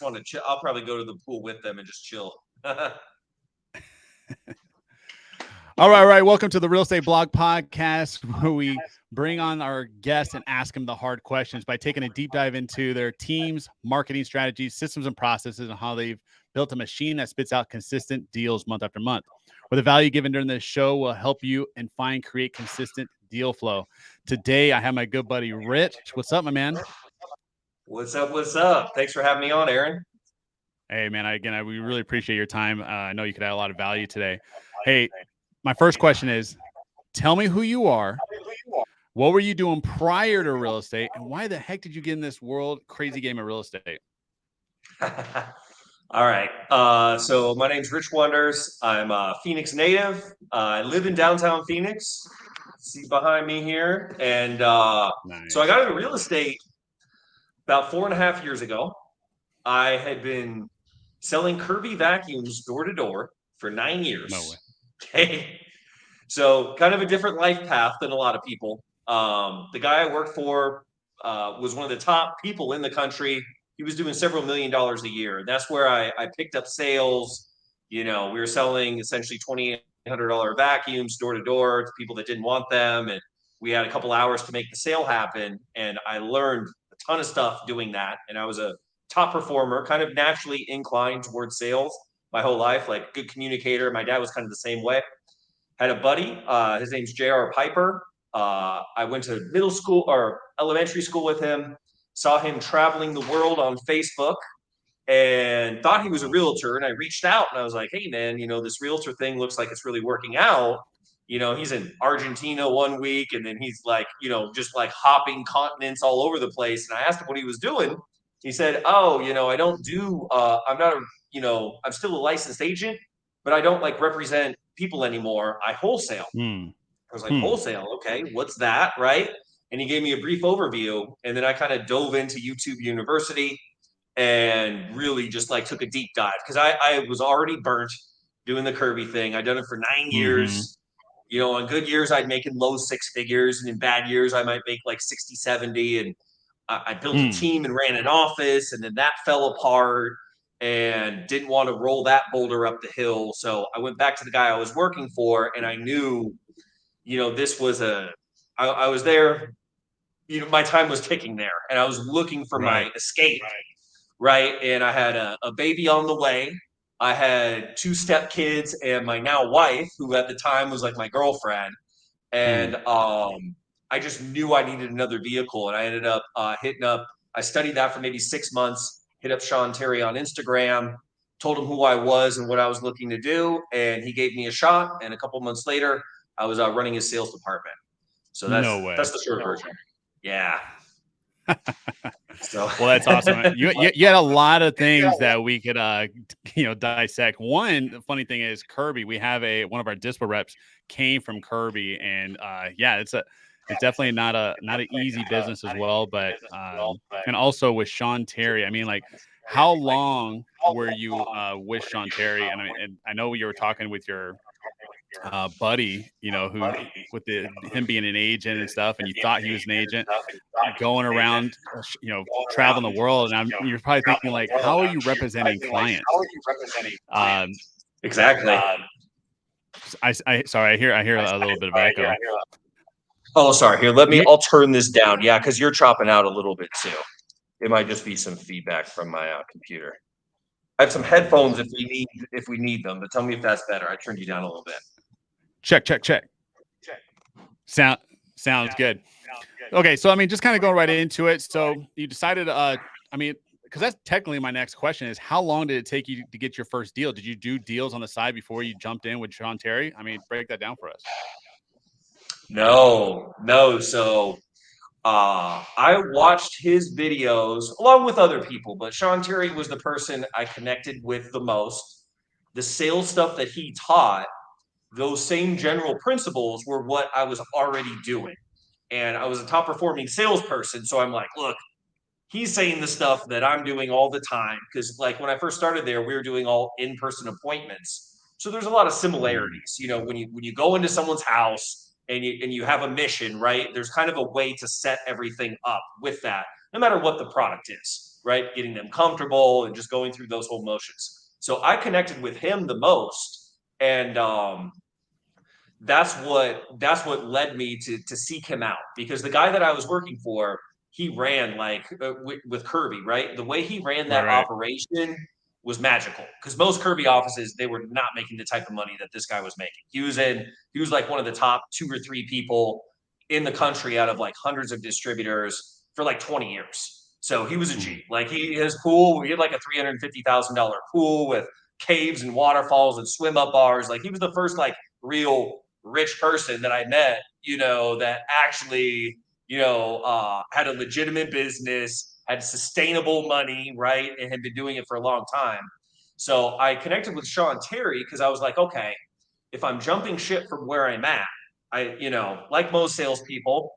want to chill, I'll probably go to the pool with them and just chill. All right. Welcome to the Real Estate Blog Podcast, where we bring on our guests and ask them the hard questions by taking a deep dive into their teams, marketing strategies, systems, and processes, and how they've built a machine that spits out consistent deals month after month. Where the value given during this show will help you and create consistent deal flow. Today, I have my good buddy Rich. What's up, my man? What's up? What's up? Thanks for having me on, Aaron. Hey, man. We really appreciate your time. I know you could add a lot of value today. Hey, my first question is, tell me who you are. What were you doing prior to real estate, and why the heck did you get in this world crazy game of real estate? All right. So my name's Rich Wonders. I'm a Phoenix native. I live in downtown Phoenix. See behind me here. And so I Nice. got into real estate about 4.5 years ago. I had been selling Kirby vacuums door to door for 9 years. No way. Okay. So kind of a different life path than a lot of people. The guy I worked for was one of the top people in the country. He was doing several $1 million a year. And that's where I picked up sales. You know, we were selling essentially $2,800 vacuums door to door to people that didn't want them. And we had a couple hours to make the sale happen. And I learned a ton of stuff doing that. And I was a top performer, kind of naturally inclined towards sales my whole life, like good communicator. My dad was kind of the same way. Had a buddy, his name's J.R. Piper. I went to middle school or elementary school with him, saw him traveling the world on Facebook and thought he was a Wow. realtor. And I reached out and I was like, hey, man, this realtor thing looks like it's really working out. He's in Argentina one week and then he's like, just like hopping continents all over the place. And I asked him what he was doing. He said, oh, I don't do, I'm not a, I'm still a licensed agent, but I don't like represent people anymore. I wholesale. Hmm. I was like, Hmm. wholesale, okay, what's that, right? And he gave me a brief overview, and then I kind of dove into YouTube University and really just like took a deep dive because I was already burnt doing the Kirby thing. I'd done it for 9 years. On good years, I'd make in low six figures, and in bad years, I might make like 60, 70. And I built a Hmm. team and ran an office, and then that fell apart and didn't want to roll that boulder up the hill. So I went back to the guy I was working for, and I knew this was I was there, my time was ticking there and I was looking for Right. my escape, right? And I had a baby on the way. I had two step kids and my now wife, who at the time was like my girlfriend. Hmm. And I just knew I needed another vehicle. And I ended up hitting up, I studied that for maybe 6 months, hit up Sean Terry on Instagram, told him who I was and what I was looking to do. And he gave me a shot. And a couple months later, I was running his sales department. So No that's way. the short version. Yeah. So Well, that's awesome. You had a lot of things that we could dissect. One the funny thing is Kirby. We have one of our dispo reps came from Kirby, and yeah, it's definitely not an easy business as well. But and also with Sean Terry, I mean, like, how long were you with Sean Terry? And I know you were talking with your buddy, who with him being an agent and stuff, and you thought he was an agent going around, traveling the world, and you're probably thinking like, how are you representing clients? Um, exactly. Sorry, I hear a little bit of echo. Oh, sorry. Here, let me. You, I'll turn this down. Yeah, because you're chopping out a little bit too. It might just be some feedback from my computer. I have some oh, no headphones worries. if we need them, but tell me if that's better. I turned you down a little bit. Check. Sound sounds good. Okay, so I mean, just kind of going right into it. So you decided, I mean, because that's technically my next question is, how long did it take you to get your first deal? Did you do deals on the side before you jumped in with Sean Terry? I mean, break that down for us. No, no. So I watched his videos along with other people, but Sean Terry was the person I connected with the most. The sales stuff that he taught, those same general principles were what I was already doing. And I was a top performing salesperson. So I'm like, look, he's saying the stuff that I'm doing all the time. Cause like when I first started there, we were doing all in-person appointments. So there's a lot of Hmm. similarities, when you go into someone's house and you have a mission, right? There's kind of a way to set everything up with that, no matter what the product is. right? Getting them comfortable and just going through those whole motions. So I connected with him the most, and that's what led me to seek him out, because the guy that I was working for, he ran like with Kirby, right? The way he ran Right, that right. operation was magical, because most Kirby offices, they were not making the type of money that this guy was making. He was like one of the top 2 or 3 people in the country out of like hundreds of distributors for like 20 years. So he was a Mhm. G. Like his pool, he had like a $350,000 pool with caves and waterfalls and swim up bars. Like he was the first like real rich person that I met, that actually, had a legitimate business, had sustainable money, right? And had been doing it for a long time. So I connected with Sean Terry because I was like, okay, if I'm jumping ship from where I'm at, like most salespeople,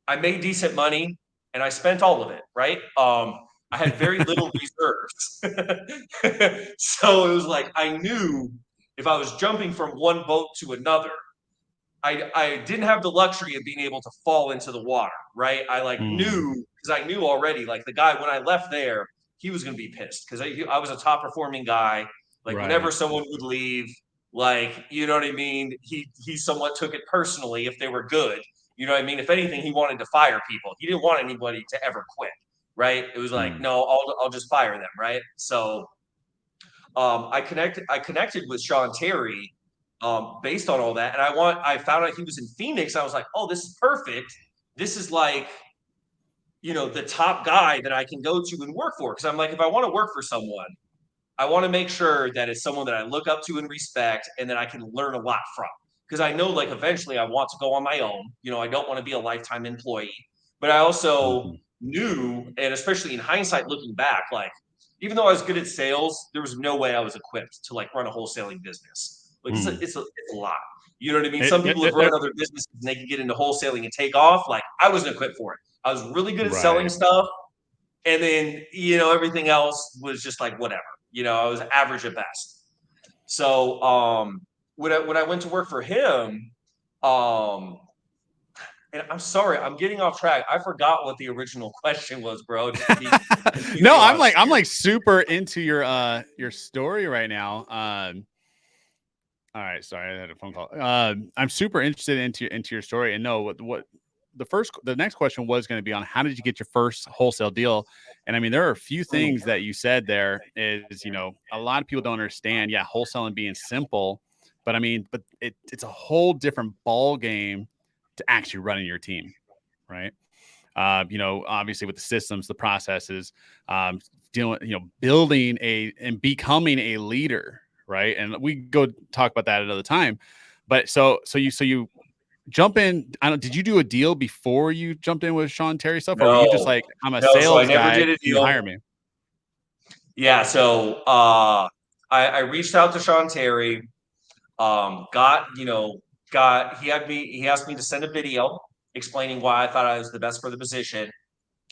I made decent money and I spent all of it, right? I had very little reserves. So it was like I knew if I was jumping from one boat to another, I didn't have the luxury of being able to fall into the water, right? I like Mm. knew, because I knew already, like the guy when I left there, he was going to be pissed because I was a top performing guy. Like whenever Right. someone would leave, like you know what I mean, he somewhat took it personally if they were good. You know what I mean? If anything, he wanted to fire people. He didn't want anybody to ever quit, right? It was like, Mm. no, I'll just fire them, right? So I connected with Sean Terry based on all that, and I found out he was in Phoenix. I was like, oh, this is perfect. This is like the top guy that I can go to and work for, because I'm like, if I want to work for someone, I want to make sure that it's someone that I look up to and respect, and that I can learn a lot from. Because I know, like, eventually I want to go on my own. I don't want to be a lifetime employee. But I also Mhm. knew, and especially in hindsight, looking back, like, even though I was good at sales, there was no way I was equipped to like run a wholesaling business. Like, Mm. it's a lot. You know what I mean? It, Some it, people have it, run it- other businesses and they can get into wholesaling and take off. Like, I wasn't equipped for it. I was really good at selling right. stuff, and then everything else was just like whatever. I was average at best. So when I went to work for him, um and I'm sorry, I'm getting off track. I forgot what the original question was, bro, just to be No, completely I'm honest like I'm here. like super into your story right now. All right, sorry, I had a phone call. I'm super interested into your story and know what the next question was going to be on how did you get your first wholesale deal? And I mean, there are a few Mm, things that you said there is, a lot of people don't understand. Yeah, wholesaling being simple, but I mean, but it's a whole different ball game to actually running your team, right? Obviously with the systems, the processes, dealing, building and becoming a leader, right? And we go talk about that another time. But so you jump in. I don't. Did you do a deal before you jumped in with Sean Terry stuff, or were you just no, like, I'm a no. So I sales never guy, did can a you deal. hire me? Yeah. So I reached out to Sean Terry. Got you know got he asked me to send a video explaining why I thought I was the best for the position,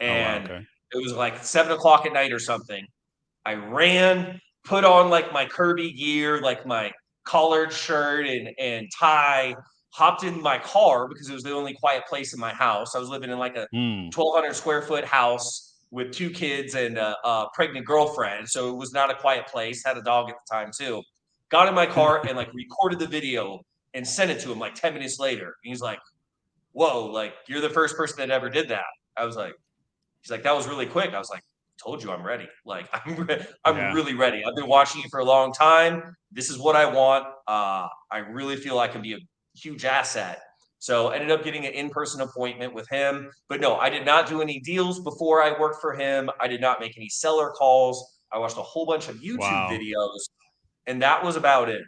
Oh wow, and okay. it was like 7 o'clock at night or something. I ran, put on like my Kirby gear, like my collared shirt and tie, hopped in my car because it was the only quiet place in my house. I was living in like a Hmm. 1,200 square foot house with 2 kids and a pregnant girlfriend. So it was not a quiet place. Had a dog at the time too. Got in my car and like recorded the video and sent it to him like 10 minutes later. And he's like, whoa, like you're the first person that ever did that. I was like, he's like, that was really quick. I was like, told you I'm ready. Like I'm Yeah. really ready. I've been watching you for a long time. This is what I want. I really feel I can be a huge asset. So I ended up getting an in-person appointment with him. But no, I did not do any deals before I worked for him. I did not make any seller calls. I watched a whole bunch of YouTube Wow. videos, and that was about it.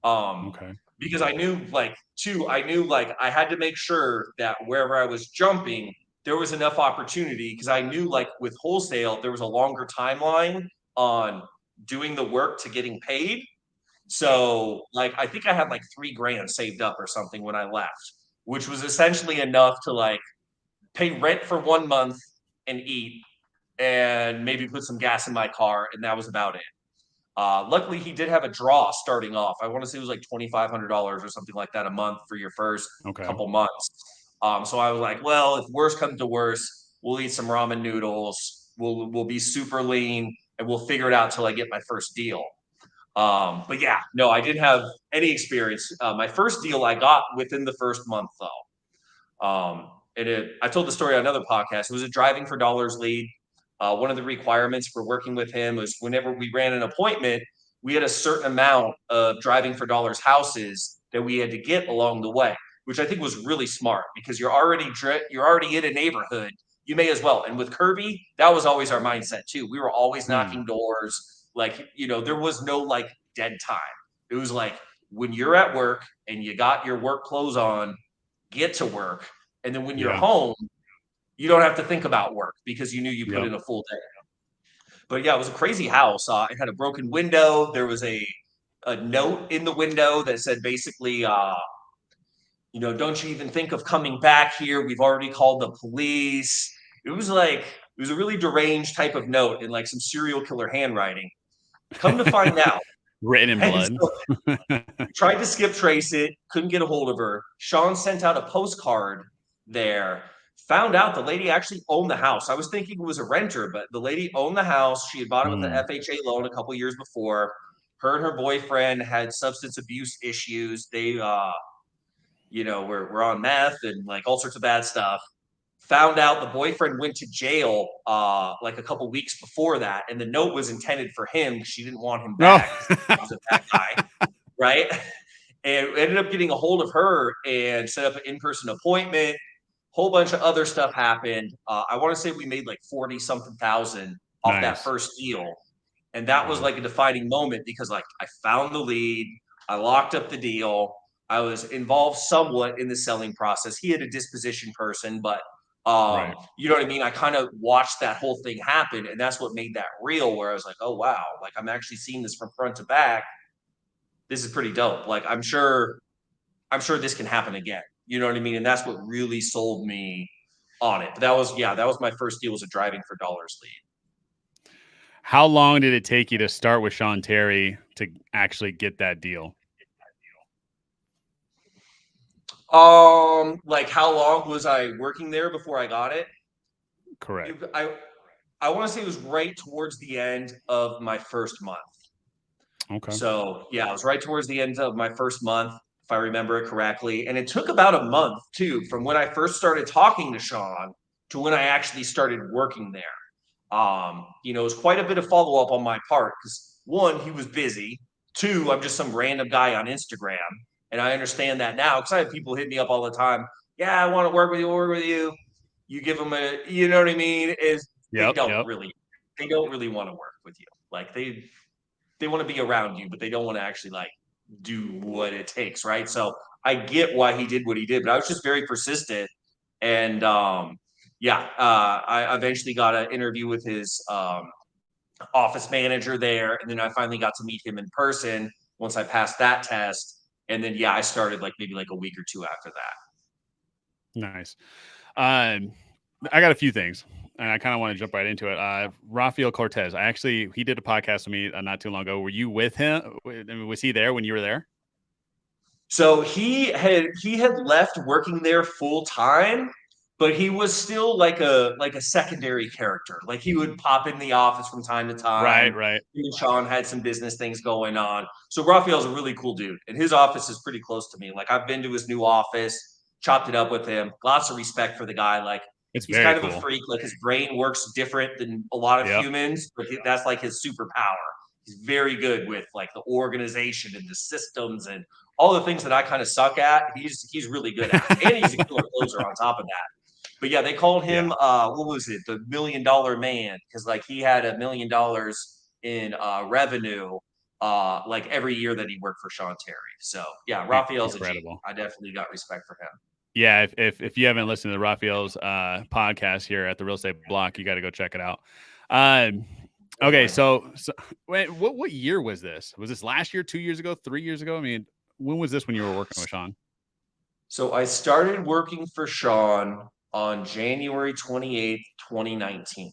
Um, Okay. because I knew like I had to make sure that wherever I was jumping, there was enough opportunity, because I knew like with wholesale, there was a longer timeline on doing the work to getting paid. So like I think I had like 3 grand saved up or something when I left, which was essentially enough to like pay rent for 1 month and eat, and maybe put some gas in my car, and that was about it. Luckily, he did have a draw starting off. I want to say it was like $2,500 or something like that a month for your first Okay. couple months. So I was like, well, if worse comes to worse, we'll eat some ramen noodles. we'll be super lean and we'll figure it out till I get my first deal. But yeah, no, I didn't have any experience. My first deal I got within the first month though. I told the story on another podcast. It was a driving for dollars lead. One of the requirements for working with him was whenever we ran an appointment, we had a certain amount of driving for dollars houses that we had to get along the way, which I think was really smart because you're already in a neighborhood. You may as well. And with Kirby, that was always our mindset too. We were always Hmm. knocking doors. Like, there was no like dead time. It was like when you're at work and you got your work clothes on, get to work. And then when you're Yeah. home, you don't have to think about work because you knew you put Yep. in a full day. But yeah, it was a crazy house. It had a broken window. There was a note in the window that said basically, don't you even think of coming back here? We've already called the police. It was a really deranged type of note in like some serial killer handwriting. Come to find out. Written in And blood. so tried to skip trace it, couldn't get a hold of her. Sean sent out a postcard there. Found out the lady actually owned the house. I was thinking it was a renter, but the lady owned the house. She had bought it with an Hmm. FHA loan a couple years before. Her and her boyfriend had substance abuse issues. They, were on meth and like all sorts of bad stuff. Found out the boyfriend went to jail like a couple weeks before that, and the note was intended for him. She didn't want him No. back because he was a bad guy, right? And ended up getting a hold of her and set up an in-person appointment. Whole bunch of other stuff happened. I want to say we made like 40 something thousand off that Nice. first deal. And that was Wow. like a defining moment because like I found the lead, I locked up the deal, I was involved somewhat in the selling process. He had a disposition person, but Right. you know what I mean? I kind of watched that whole thing happen, and that's what made that real where I was like, oh wow, like I'm actually seeing this from front to back. This is pretty dope. Like I'm sure this can happen again. You know what I mean? And that's what really sold me on it. But that was my first deal was a driving for dollars lead. How long did it take you to start with Sean Terry to actually get that deal? Like how long was I working there before I got it? Correct. I want to say it was right towards the end of my first month. Okay. So yeah, it was right towards the end of my first month, if I remember it correctly. And it took about a month too, from when I first started talking to Sean to when I actually started working there. It was quite a bit of follow up on my part because one, he was busy. Two, I'm just some random guy on Instagram. And I understand that now because I have people hit me up all the time. Yeah, I want to work with you, work with you. You give them you know what I mean? Is Yep. Yep. they don't really want to work with you. Like they want to be around you, but they don't want to actually like do what it takes, right? So I get why he did what he did, but I was just very persistent. And I eventually got an interview with his office manager there, and then I finally got to meet him in person once I passed that test. And then I started like maybe like a week or two after that. Nice. Um, I got a few things, and I kind of want to jump right into it. Rafael Cortez. He did a podcast with me not too long ago. Were you with him? I mean, was he there when you were there? So he had left working there full time, but he was still like a secondary character. Like he would pop in the office from time to Right. time. Right. He and Sean had some business things going on. So Raphael's a really cool dude, and his office is pretty close to me. Like I've been to his new office, chopped it up with him. Lots of respect for the guy. Like It's he's very kind of a cool. freak. Like his brain works different than a lot of Yep. humans, but that's like his superpower. He's very good with like the organization and the systems and all the things that I kind of suck at, he's really good at, and he's a killer closer on top of that. But yeah, they called him Yeah. what was it, the $1 million man, because like he had $1 million in revenue like every year that he worked for Sean Terry. So yeah, Raphael's a G. Incredible. I definitely got respect for him. Yeah. If you haven't listened to Raphael's podcast here at the Real Estate Block, you got to go check it out. Um, okay. Definitely. So wait, what year was this? Was this last year, 2 years ago, 3 years ago? I mean, when was this when you were working with Sean? So I started working for Sean on January 28th, 2019.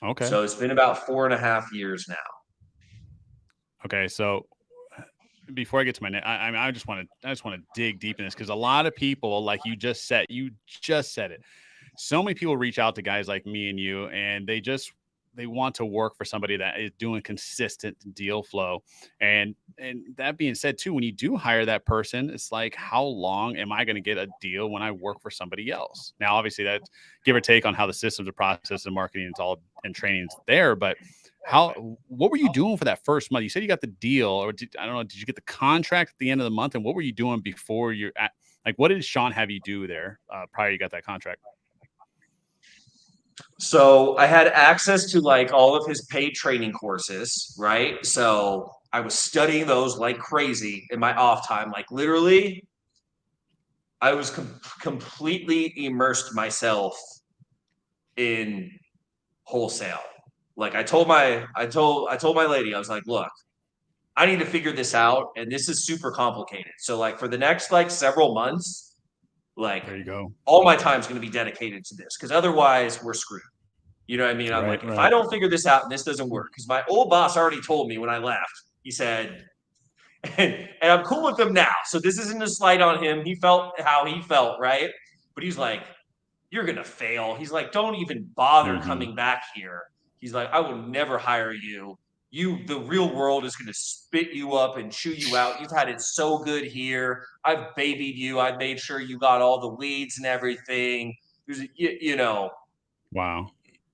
Okay. So it's been about 4.5 years now. Okay. So before I get to my I just want to dig deep in this because a lot of people, like you just said it, so many people reach out to guys like me and you, and they want to work for somebody that is doing consistent deal flow. And that being said, too, when you do hire that person, it's like, how long am I going to get a deal when I work for somebody else? Now, obviously, that's give or take on how the systems are processed and marketing is all and training's there, but what were you doing for that first month? You said you got the deal, or I don't know, did you get the contract at the end of the month? And what were you doing before you're at, like, what did Sean have you do there prior you got that contract? So I had access to like all of his paid training courses, right? So I was studying those like crazy in my off time. Like literally, I was completely immersed myself in wholesale. Like I told my lady, I was like, look, I need to figure this out, and this is super complicated. So like for the next like several months, like There you go. all my time's going to be dedicated to this because otherwise we're screwed. You know what I mean? I'm Right, like, if I right. don't figure this out and this doesn't work, because my old boss already told me when I left, he said, and I'm cool with him now. So this isn't a slight on him. He felt how he felt, right? But he's like, you're gonna fail. He's like, don't even bother Hmm. coming back here. He's like, I will never hire you. The real world is gonna spit you up and chew you out. You've had it so good here. I've babied you. I've made sure you got all the leads and everything. You know, Wow.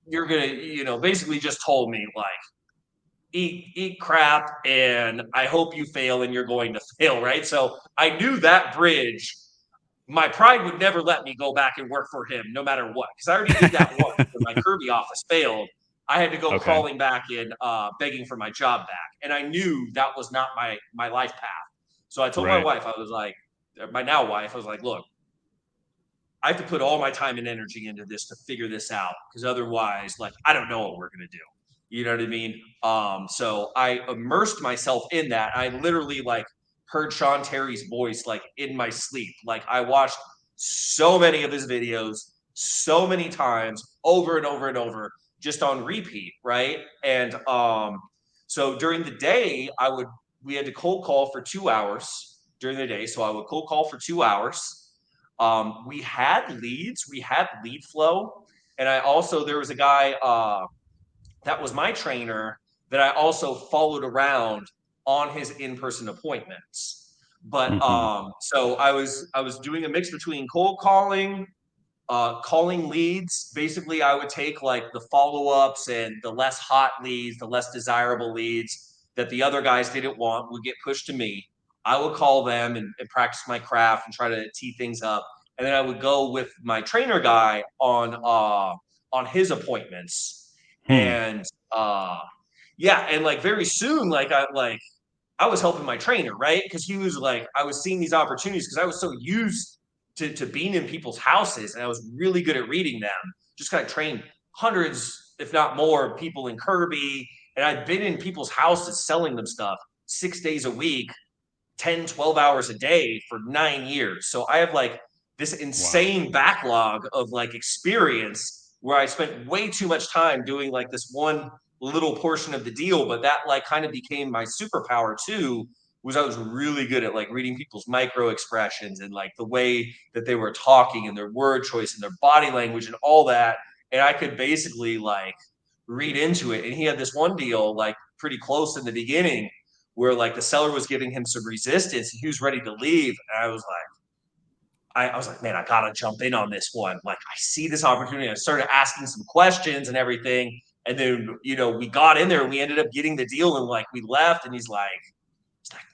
you're gonna, basically just told me like, eat crap, and I hope you fail, and you're going to fail, right? So I knew that bridge. My pride would never let me go back and work for him, no matter what, because I already did that once when my Kirby office failed. I had to go Okay. crawling back in, begging for my job back, and I knew that was not my life path. So I told my Right. wife, I was like, my now wife, I was like, look, I have to put all my time and energy into this to figure this out, because otherwise, like, I don't know what we're gonna do. You know what I mean? So I immersed myself in that. I literally like heard Sean Terry's voice like in my sleep. Like I watched so many of his videos so many times over and over and over, just on repeat, right? And so during the day, we had to cold call for 2 hours during the day. So I would cold call for 2 hours. We had leads, we had lead flow. And I also, there was a guy that was my trainer that I also followed around on his in-person appointments. But Hmm. so I was doing a mix between cold calling, calling leads. Basically, I would take like the follow-ups and the less hot leads, the less desirable leads that the other guys didn't want would get pushed to me. I would call them and practice my craft and try to tee things up. And then I would go with my trainer guy on his appointments. Hmm. And yeah, and like very soon, I was helping my trainer, right? Because he was like, I was seeing these opportunities because I was so used to being in people's houses, and I was really good at reading them. Just kind of trained hundreds, if not more, people in Kirby. And I'd been in people's houses selling them stuff 6 days a week, 10, 12 hours a day for 9 years. So I have like this Wow. insane backlog of like experience where I spent way too much time doing like this one little portion of the deal, but that like kind of became my superpower too. Was I was really good at like reading people's micro expressions and like the way that they were talking and their word choice and their body language and all that. And I could basically like read into it. And he had this one deal like pretty close in the beginning where like the seller was giving him some resistance and he was ready to leave. And I was like, man, I gotta jump in on this one. Like, I see this opportunity. I started asking some questions and everything. And then, we got in there and we ended up getting the deal and like we left. And he's like,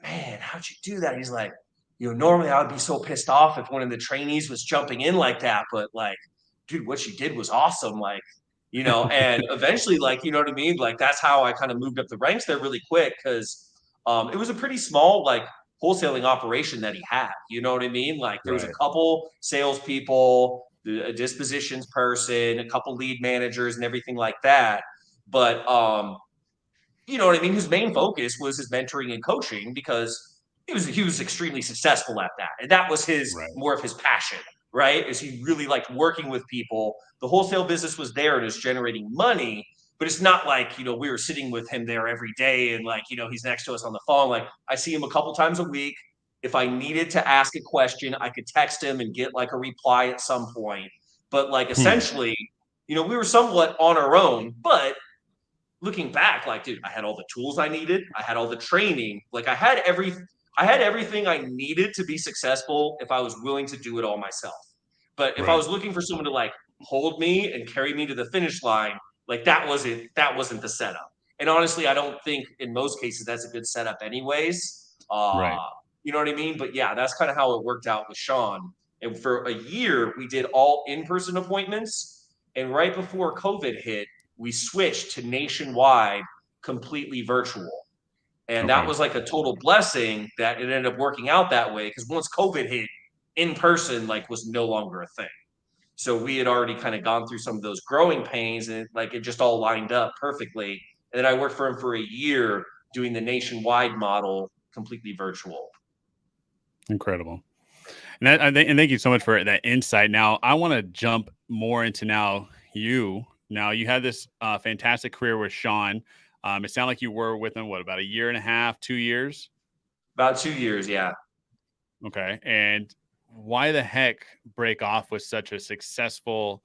man, how'd you do that? He's like, normally I would be so pissed off if one of the trainees was jumping in like that, but like, dude, what you did was awesome. Like, and eventually, like, you know what I mean? Like, that's how I kind of moved up the ranks there really quick because it was a pretty small, like, wholesaling operation that he had. You know what I mean? Like, there was a Right. couple salespeople, a dispositions person, a couple lead managers, and everything like that. But you know what I mean? His main focus was his mentoring and coaching because he was extremely successful at that. And that was his Right. more of his passion, right? Is he really liked working with people. The wholesale business was there and is generating money, but it's not like, we were sitting with him there every day and like, he's next to us on the phone. Like I see him a couple times a week. If I needed to ask a question, I could text him and get like a reply at some point. But like Hmm. essentially, we were somewhat on our own, but looking back, like, dude, I had all the tools I needed. I had all the training. Like I had everything I needed to be successful if I was willing to do it all myself. But if I Right. was looking for someone to like hold me and carry me to the finish line, like that wasn't the setup. And honestly, I don't think in most cases that's a good setup anyways. Right. You know what I mean? But yeah, that's kind of how it worked out with Sean. And for a year, we did all in-person appointments. And right before COVID hit, we switched to nationwide, completely virtual. And that Okay. was like a total blessing that it ended up working out that way because once COVID hit, in person like was no longer a thing. So we had already kind of gone through some of those growing pains and like it just all lined up perfectly. And then I worked for him for a year doing the nationwide model completely virtual. Incredible. And thank you so much for that insight. Now, I want to jump more into Now, you had this fantastic career with Sean. It sounded like you were with him, what, about a year and a half, 2 years? About 2 years, yeah. Okay. And why the heck break off with such a successful,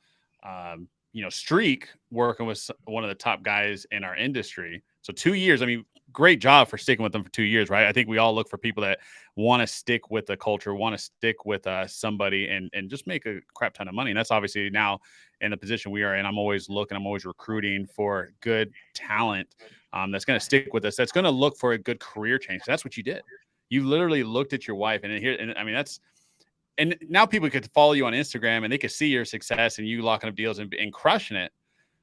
streak working with one of the top guys in our industry? So 2 years, I mean, great job for sticking with them for 2 years, right? I think we all look for people that want to stick with the culture, want to stick with somebody and just make a crap ton of money. And that's obviously now in the position we are in. I'm always looking, I'm always recruiting for good talent that's going to stick with us, that's going to look for a good career change. That's what you did. You literally looked at your wife, and I mean, and now people could follow you on Instagram and they could see your success and you locking up deals and crushing it.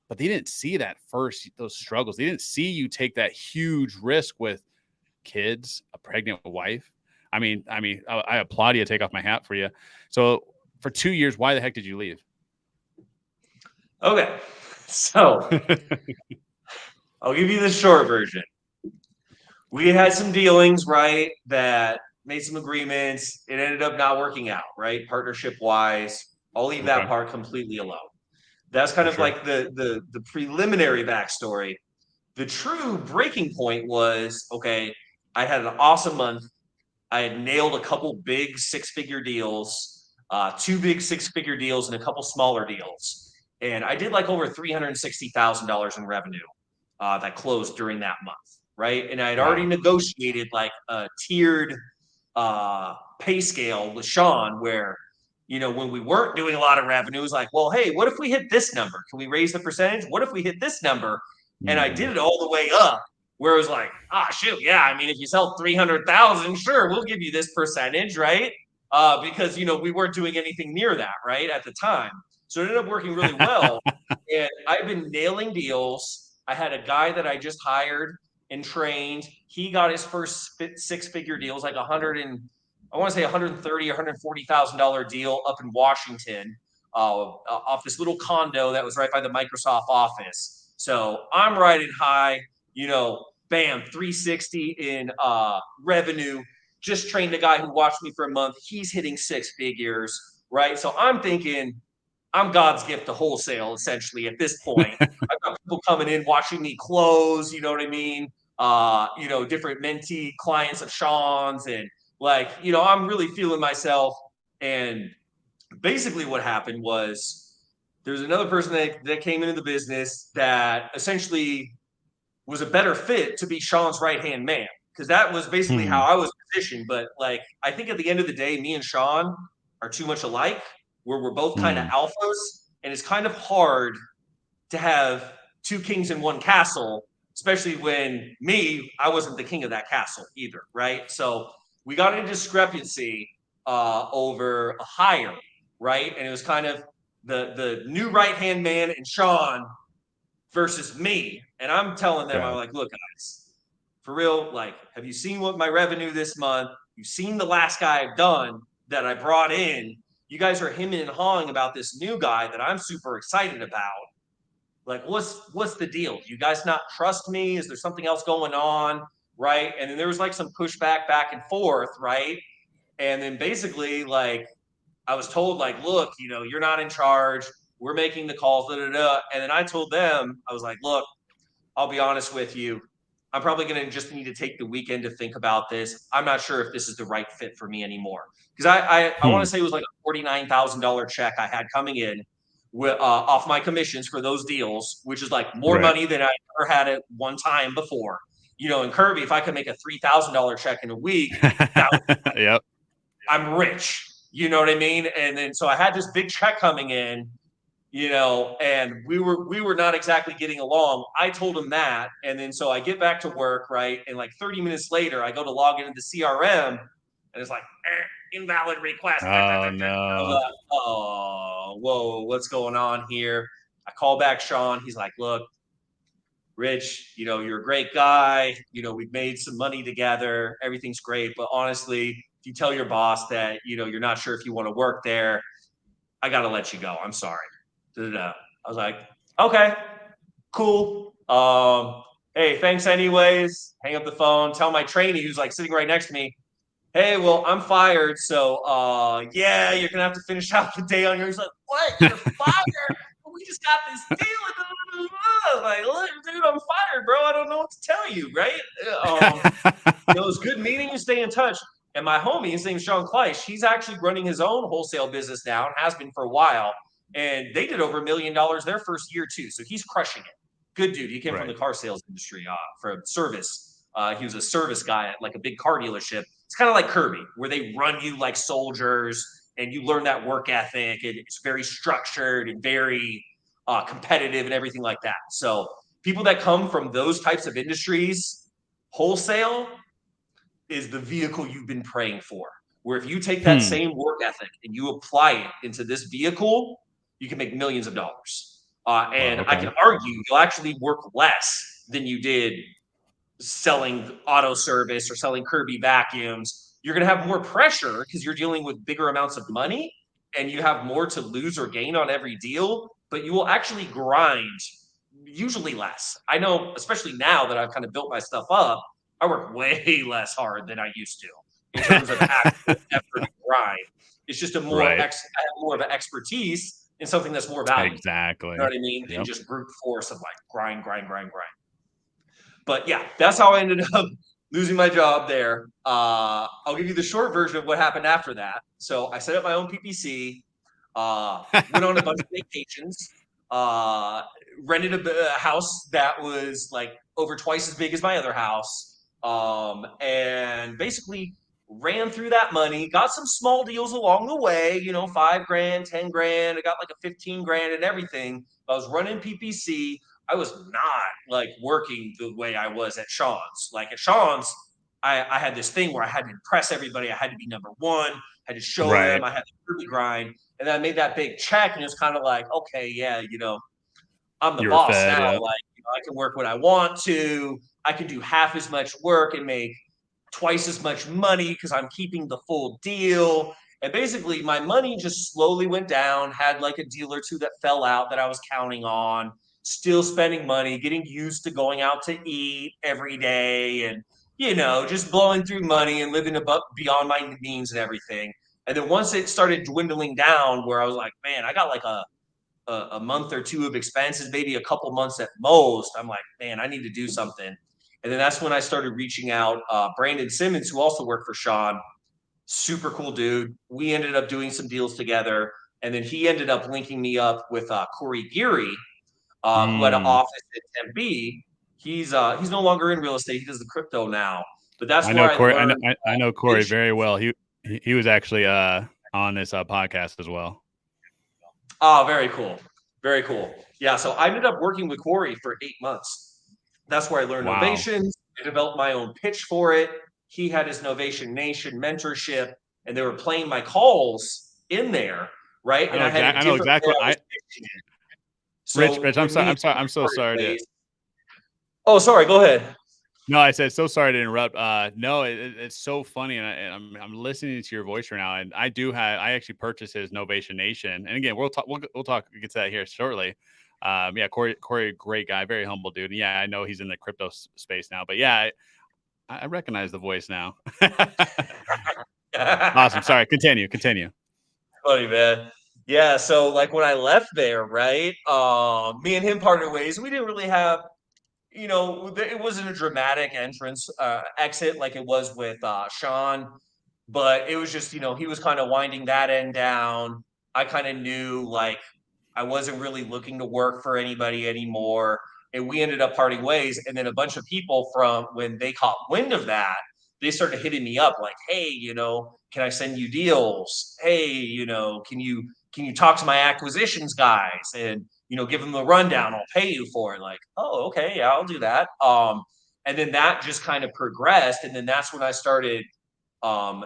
But they didn't see those struggles. They didn't see you take that huge risk with kids, a pregnant wife. I applaud you. Take off my hat for you. So for 2 years, why the heck did you leave? Okay. So I'll give you the short version. We had some dealings, right, that made some agreements. It ended up not working out, right? Partnership wise. I'll leave that Okay, part completely alone. That's kind for of sure. like the preliminary backstory. The true breaking point was okay, I had an awesome month. I had nailed a couple big six-figure deals, two big six-figure deals, and a couple smaller deals. And I did like over $360,000 in revenue that closed during that month, right? And I had already Wow. negotiated like a tiered pay scale with Sean where, when we weren't doing a lot of revenue, it was like, well, hey, what if we hit this number? Can we raise the percentage? What if we hit this number? And I did Mhm. it all the way up where it was like, shoot, yeah, I mean, if you sell 300,000, sure, we'll give you this percentage, right? Because, we weren't doing anything near that, right, at the time. So it ended up working really well. And I've been nailing deals. I had a guy that I just hired and trained. He got his first six-figure deals, like I want to say 130 or $140,000 deal up in Washington, off this little condo that was right by the Microsoft office. So I'm riding high, bam, 360 in revenue. Just trained a guy who watched me for a month. He's hitting six figures, right? So I'm thinking I'm God's gift to wholesale essentially at this point. I've got people coming in watching me close, you know what I mean? Different mentee clients of Sean's and like, I'm really feeling myself. And basically what happened was there's another person that came into the business that essentially was a better fit to be Sean's right hand man. Because that was basically how Hmm. I was positioned. But like, I think at the end of the day, me and Sean are too much alike, where we're both kind of Hmm. alphas, and it's kind of hard to have two kings in one castle, especially when I wasn't the king of that castle either, right? So we got a discrepancy over a hire, right? And it was kind of the new right hand man and Sean versus me. And I'm telling them, Got I'm it. like, look, guys, for real, like, have you seen what my revenue this month? You've seen the last guy I've done that I brought in. You guys are hemming and hawing about this new guy that I'm super excited about. Like, what's the deal? Do you guys not trust me? Is there something else going on? Right. And then there was like some pushback back and forth, right? And then basically, like, I was told, like, look, you're not in charge. We're making the calls, da da da. And then I told them, I was like, look, I'll be honest with you. I'm probably going to just need to take the weekend to think about this. I'm not sure if this is the right fit for me anymore. Because I want Hmm. to say it was like a $49,000 check I had coming in. off my commissions for those deals, which is like more Right. money than I ever had at one time before. In Kirby, if I could make a $3,000 check in a week, that Yep. I'm rich. You know what I mean? And then so I had this big check coming in, and we were not exactly getting along. I told him that, and then so I get back to work, right? And like 30 minutes later, I go to log into the CRM, and it's like invalid request. Oh I was no. like, oh, whoa, what's going on here? I call back Sean. He's like, look, Rich, you're a great guy. We've made some money together. Everything's great. But honestly, if you tell your boss that, you're not sure if you want to work there, I got to let you go. I'm sorry. Da-da-da. I was like, okay, cool. Hey, thanks anyways. Hang up the phone. Tell my trainee who's like sitting right next to me, hey, well, I'm fired. So, yeah, you're going to have to finish out the day on your. He's like, what? You're fired? We just got this deal. Like, look, dude, I'm fired, bro. I don't know what to tell you, right? It was good meeting you. Stay in touch. And my homie, his name's Sean Kleisch. He's actually running his own wholesale business now and has been for a while. And they did over $1 million their first year too. So he's crushing it. Good dude. He came from Right. the car sales industry for service. He was a service guy at like a big car dealership. It's kind of like Kirby, where they run you like soldiers and you learn that work ethic. And it's very structured and very competitive and everything like that. So people that come from those types of industries, wholesale is the vehicle you've been praying for. Where if you take that Hmm. same work ethic and you apply it into this vehicle, you can make millions of dollars. Wow. And I Okay. can argue you'll actually work less than you did selling auto service or selling Kirby vacuums. You're going to have more pressure because you're dealing with bigger amounts of money and you have more to lose or gain on every deal, but you will actually grind usually less. I know, especially now that I've kind of built my stuff up, I work way less hard than I used to in terms of actual effort and grind. It's just Right. I have more of an expertise in something that's more valuable. You know Exactly. what I mean? Than Yep. just brute force of like grind, grind, grind, grind. But yeah, that's how I ended up losing my job there. I'll give you the short version of what happened after that. So I set up my own PPC, went on a bunch of vacations, uh, rented a house that was like over twice as big as my other house, and basically ran through that money, got some small deals along the way, 5 grand, 10 grand. I got like a 15 grand and everything. I was running PPC. I was not like working the way I was at Sean's. Like at Sean's, I had this thing where I had to impress everybody. I had to be number one, had to show them, Right. I had to really grind. And then I made that big check and it was kind of like, okay, yeah, I'm the You were boss fed. now. Yep. Like, I can work what I want to. I can do half as much work and make twice as much money because I'm keeping the full deal. And basically, my money just slowly went down, had like a deal or two that fell out that I was counting on, still spending money, getting used to going out to eat every day and, just blowing through money and living above beyond my means and everything. And then once it started dwindling down, where I was like, man, I got like a month or two of expenses, maybe a couple months at most. I'm like, man, I need to do something. And then that's when I started reaching out. Brandon Simmons, who also worked for Sean, super cool dude. We ended up doing some deals together. And then he ended up linking me up with Corey Geary, who had an Mm. office at Tempe. He's no longer in real estate. He does the crypto now. But that's I where know I Corey. learned I know Corey vision. very well. He was actually on this podcast as well. Oh, very cool. Very cool. Yeah. So I ended up working with Corey for 8 months. That's where I learned Wow. Novations. I developed my own pitch for it. He had his Novation Nation mentorship, and they were playing my calls in there, right? And I had a I know different way exactly. I was I pitching it. Rich. So I'm when sorry. me I'm and sorry. I'm Corey so parted sorry to. ways. Oh, sorry. Go ahead. No, I said so sorry to interrupt. No, it's so funny, and I'm listening to your voice right now, and I actually purchased his Novation Nation, and again we'll talk get to that here shortly. Yeah, Corey, great guy, very humble dude. And yeah, I know he's in the crypto space now, but yeah, I recognize the voice now. Awesome. Sorry. Continue. Funny, man. Yeah, so like when I left there, right? Me and him parted ways. We didn't really have, it wasn't a dramatic exit like it was with Sean, but it was just, he was kind of winding that end down. I kind of knew like I wasn't really looking to work for anybody anymore. And we ended up parting ways. And then a bunch of people from when they caught wind of that, they started hitting me up like, hey, can I send you deals? Hey, can you talk to my acquisitions guys and give them the rundown? I'll pay you for it. Like, oh, okay, yeah, I'll do that. And then that just kind of progressed. And then that's when I started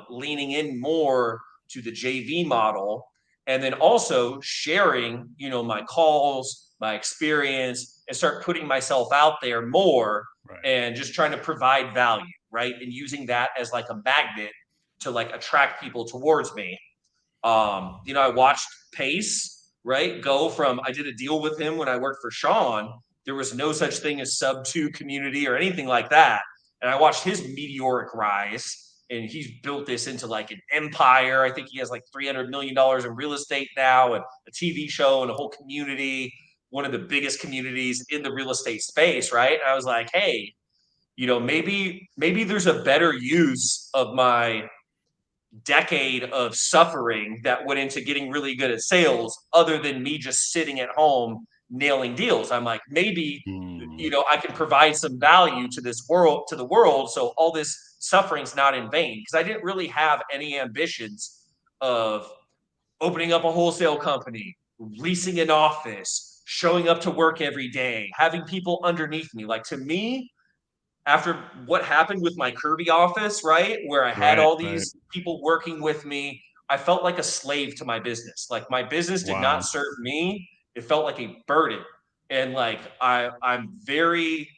leaning in more to the JV model, and then also sharing, my calls, my experience, and start putting myself out there more Right. and just trying to provide value, right? And using that as like a magnet to like attract people towards me. I watched Pace, right, go from I did a deal with him when I worked for Sean. There was no such thing as sub two community or anything like that. And I watched his meteoric rise. And he's built this into like an empire. I think he has like $300 million in real estate now and a TV show and a whole community, one of the biggest communities in the real estate space, right? And I was like, hey, maybe there's a better use of my decade of suffering that went into getting really good at sales other than me just sitting at home nailing deals. I'm like, maybe, Mm, I can provide some value to this world, to the world. So all this suffering's not in vain because I didn't really have any ambitions of opening up a wholesale company, leasing an office, showing up to work every day, having people underneath me. Like to me, after what happened with my Kirby office, right, where I had right, all right. these people working with me, I felt like a slave to my business. Like my business did not Wow. serve me. It felt like a burden. And like I'm very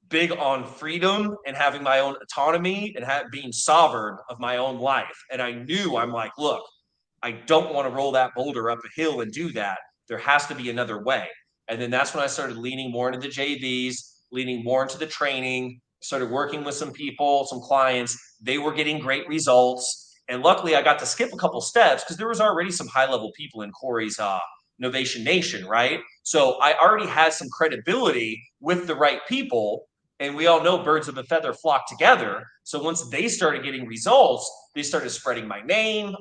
big on freedom and having my own autonomy and being sovereign of my own life. And I knew I'm like, look, I don't want to roll that boulder up a hill and do that. There has to be another way. And then that's when I started leaning more into the JVs, leaning more into the training, started working with some people, some clients. They were getting great results. And luckily, I got to skip a couple steps because there was already some high level people in Corey's Novation Nation, right? So I already had some credibility with the right people. And we all know birds of a feather flock together. So once they started getting results, they started spreading my name.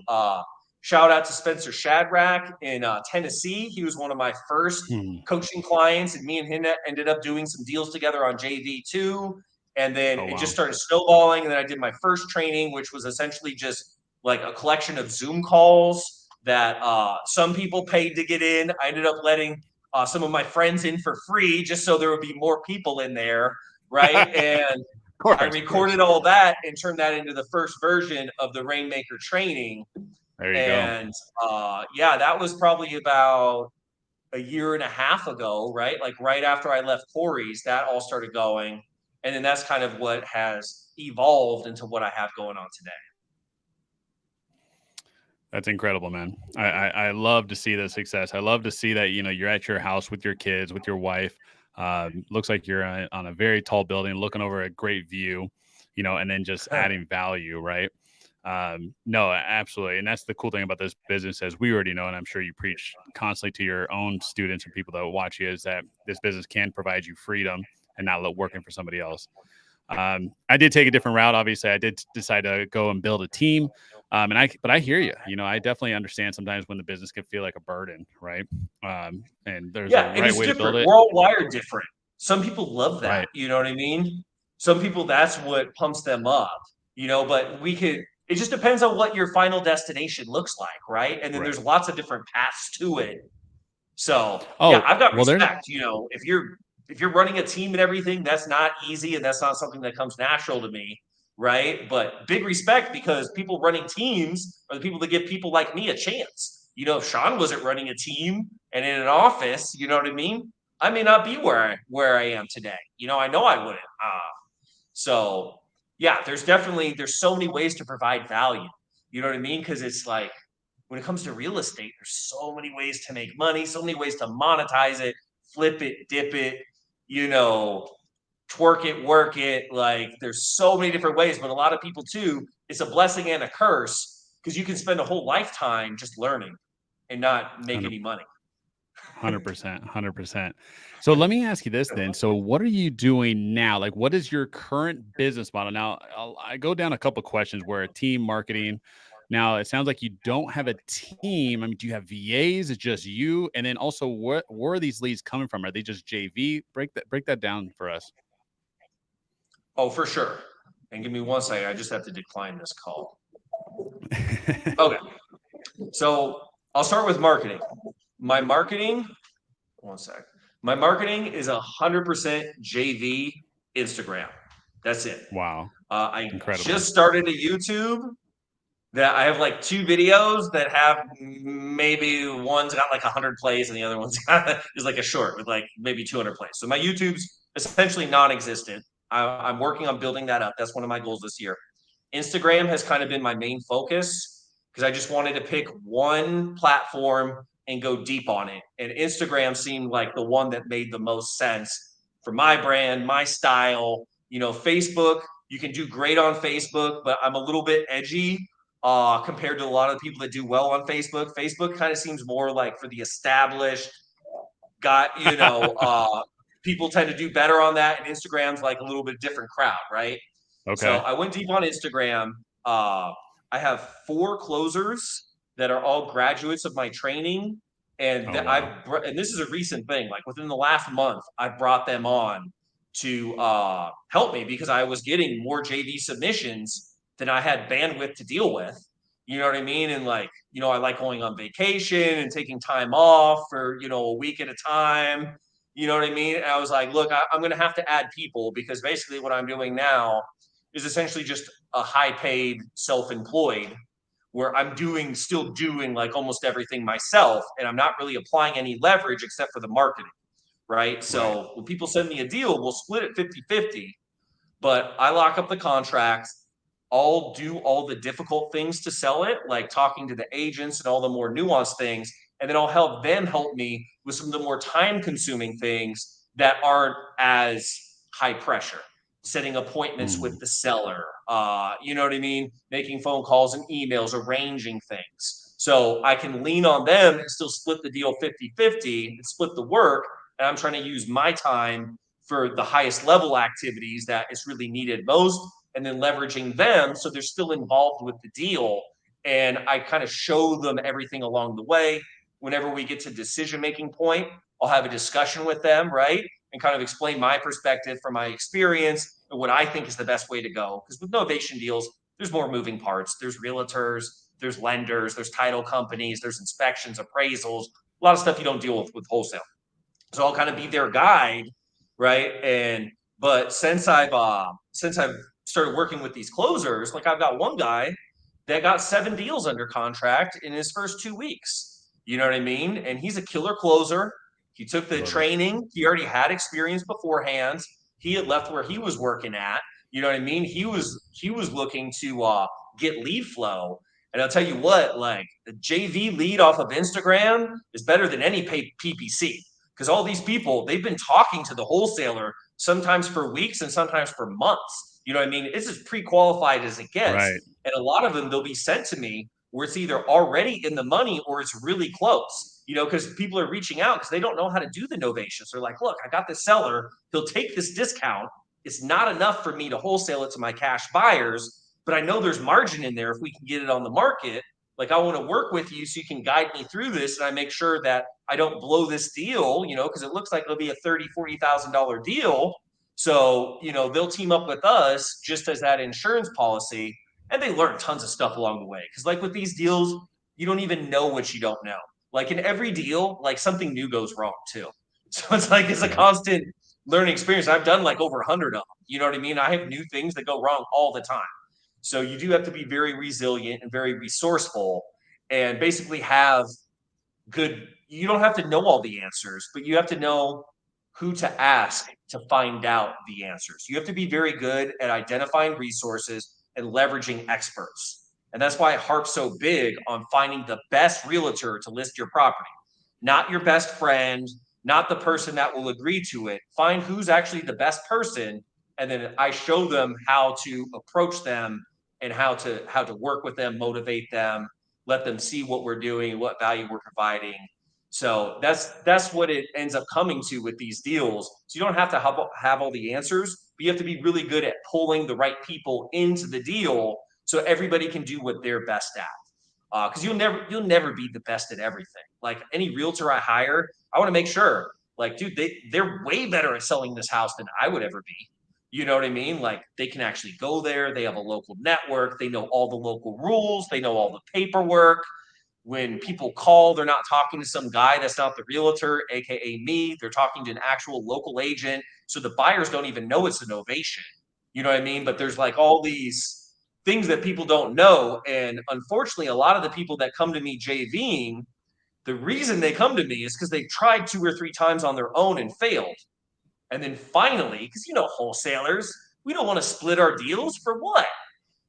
Shout out to Spencer Shadrack in Tennessee. He was one of my first Hmm. coaching clients, and me and him ended up doing some deals together on JV too. And then Oh it just wow. started snowballing. And then I did my first training, which was essentially just like a collection of Zoom calls that some people paid to get in. I ended up letting some of my friends in for free just so there would be more people in there, right? And I Of course. recorded all that and turned that into the first version of the Rainmaker training. There you go. And yeah, that was probably about a year and a half ago, right? Like right after I left Corey's, that all started going. And then that's kind of what has evolved into what I have going on today. That's incredible, man. I love to see the success. I love to see that you're at your house with your kids, with your wife. Looks like you're on a very tall building, looking over a great view, and then just adding value, right? No, absolutely, and that's the cool thing about this business, as we already know, and I'm sure you preach constantly to your own students and people that watch you, is that this business can provide you freedom and not working for somebody else. I did take a different route. Obviously, I did decide to go and build a team. But I hear you. I definitely understand sometimes when the business can feel like a burden, right? And there's a Yeah, and right it's way to build different. it. We're all wired different. Some people love that. Right, You know what I mean? Some people, that's what pumps them up, but it just depends on what your final destination looks like, right? And then right. there's lots of different paths to it. So yeah, Oh, I've got well, there's respect. If you're running a team and everything, that's not easy and that's not something that comes natural to me, right? But big respect because people running teams are the people that give people like me a chance. If Sean wasn't running a team and in an office, you know what I mean? I may not be where I am today. I know I wouldn't. So yeah, there's so many ways to provide value. You know what I mean? Because it's like when it comes to real estate, there's so many ways to make money, so many ways to monetize it, flip it, dip it, you know, twerk it, work it. Like there's so many different ways, but a lot of people too, it's a blessing and a curse because you can spend a whole lifetime just learning and not make any money. 100%, 100%. So let me ask you this then. So what are you doing now? Like, what is your current business model? Now, I go down a couple questions where team marketing, Now it sounds like you don't have a team. I mean, do you have VAs? It's just you, and then also where are these leads coming from? Are they just JV? Break that down for us. Oh, for sure. And give me one second. I just have to decline this call. Okay. So I'll start with marketing. My marketing, one sec. My marketing is 100% JV Instagram. That's it. Wow, I incredible. just started a YouTube that I have like two videos that have maybe one's got like 100 plays and the other one's got is like a short with like maybe 200 plays. So my YouTube's essentially non-existent. I'm working on building that up. That's one of my goals this year. Instagram has kind of been my main focus because I just wanted to pick one platform and go deep on it. And Instagram seemed like the one that made the most sense for my brand, my style. Facebook, you can do great on Facebook, but I'm a little bit edgy compared to a lot of the people that do well on Facebook. Facebook kind of seems more like for the established, got, people tend to do better on that. And Instagram's like a little bit different crowd, right? So Okay. I went deep on Instagram. I have 4 closers that are all graduates of my training, and Oh wow. and this is a recent thing. Like within the last month, I brought them on to help me because I was getting more JV submissions than I had bandwidth to deal with. You know what I mean? And like, I like going on vacation and taking time off for a week at a time. You know what I mean? And I was like, look, I'm going to have to add people because basically what I'm doing now is essentially just a high paid self-employed where still doing like almost everything myself and I'm not really applying any leverage except for the marketing, right? Right. So when people send me a deal, we'll split it 50-50, but I lock up the contracts. I'll do all the difficult things to sell it, like talking to the agents and all the more nuanced things. And then I'll help them help me with some of the more time consuming things that aren't as high pressure. Setting appointments with Mm, the seller, you know what I mean? Making phone calls and emails, arranging things. So I can lean on them and still split the deal 50-50 and split the work. And I'm trying to use my time for the highest level activities that is really needed most, and then leveraging them so they're still involved with the deal. And I kind of show them everything along the way. Whenever we get to decision making point, I'll have a discussion with them, right? And kind of explain my perspective from my experience and what I think is the best way to go. Because with novation deals, there's more moving parts. There's realtors, there's lenders, there's title companies, there's inspections, appraisals, a lot of stuff you don't deal with wholesale. So I'll kind of be their guide, right? But since I've started working with these closers, like I've got one guy that got 7 deals under contract in his first 2 weeks. You know what I mean? And he's a killer closer. He took the love it. training. He already had experience beforehand. He had left where he was working at. You know what I mean? He was looking to get lead flow. And I'll tell you what, like the JV lead off of Instagram is better than any PPC because all these people they've been talking to the wholesaler sometimes for weeks and sometimes for months. You know what I mean? It's as pre-qualified as it Right. gets, and a lot of them they'll be sent to me where it's either already in the money or it's really close. Because people are reaching out because they don't know how to do the novations. They're like, look, I got this seller. He'll take this discount. It's not enough for me to wholesale it to my cash buyers, but I know there's margin in there if we can get it on the market. Like I want to work with you so you can guide me through this, and I make sure that I don't blow this deal, because it looks like it'll be a $30,000-$40,000 deal. So, they'll team up with us just as that insurance policy, and they learn tons of stuff along the way. Because like with these deals, you don't even know what you don't know. Like in every deal, like something new goes wrong too. So it's like it's a Yep. constant learning experience. I've done like over 100 of them. You know what I mean? I have new things that go wrong all the time. So you do have to be very resilient and very resourceful and basically have good, you don't have to know all the answers, but you have to know who to ask to find out the answers. You have to be very good at identifying resources and leveraging experts. And that's why I harp so big on finding the best realtor to list your property, not your best friend, not the person that will agree to it. Find who's actually the best person. And then I show them how to approach them and how to work with them, motivate them, let them see what we're doing, what value we're providing. So that's what it ends up coming to with these deals. So you don't have to have all the answers, but you have to be really good at pulling the right people into the deal so everybody can do what they're best at. Because you'll never be the best at everything. Like any realtor I hire, I want to make sure, like, dude, they're way better at selling this house than I would ever be. You know what I mean? Like they can actually go there. They have a local network. They know all the local rules. They know all the paperwork. When people call, they're not talking to some guy that's not the realtor, aka me. They're talking to an actual local agent. So the buyers don't even know it's a novation. You know what I mean? But there's like all these things that people don't know. And unfortunately, a lot of the people that come to me JVing, the reason they come to me is because they've tried 2 or 3 times on their own and failed. And then finally, because wholesalers, we don't want to split our deals for what?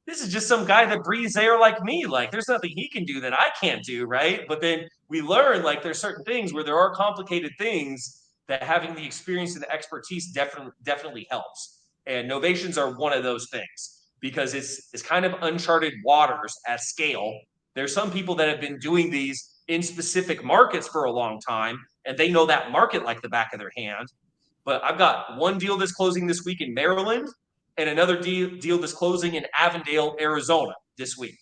This is just some guy that breathes air like me. Like there's nothing he can do that I can't do, right? But then we learn like there's certain things where there are complicated things that having the experience and the expertise definitely helps. And novations are one of those things because it's kind of uncharted waters at scale. There's some people that have been doing these in specific markets for a long time, and they know that market like the back of their hand. But I've got one deal that's closing this week in Maryland and another deal that's closing in Avondale, Arizona this week.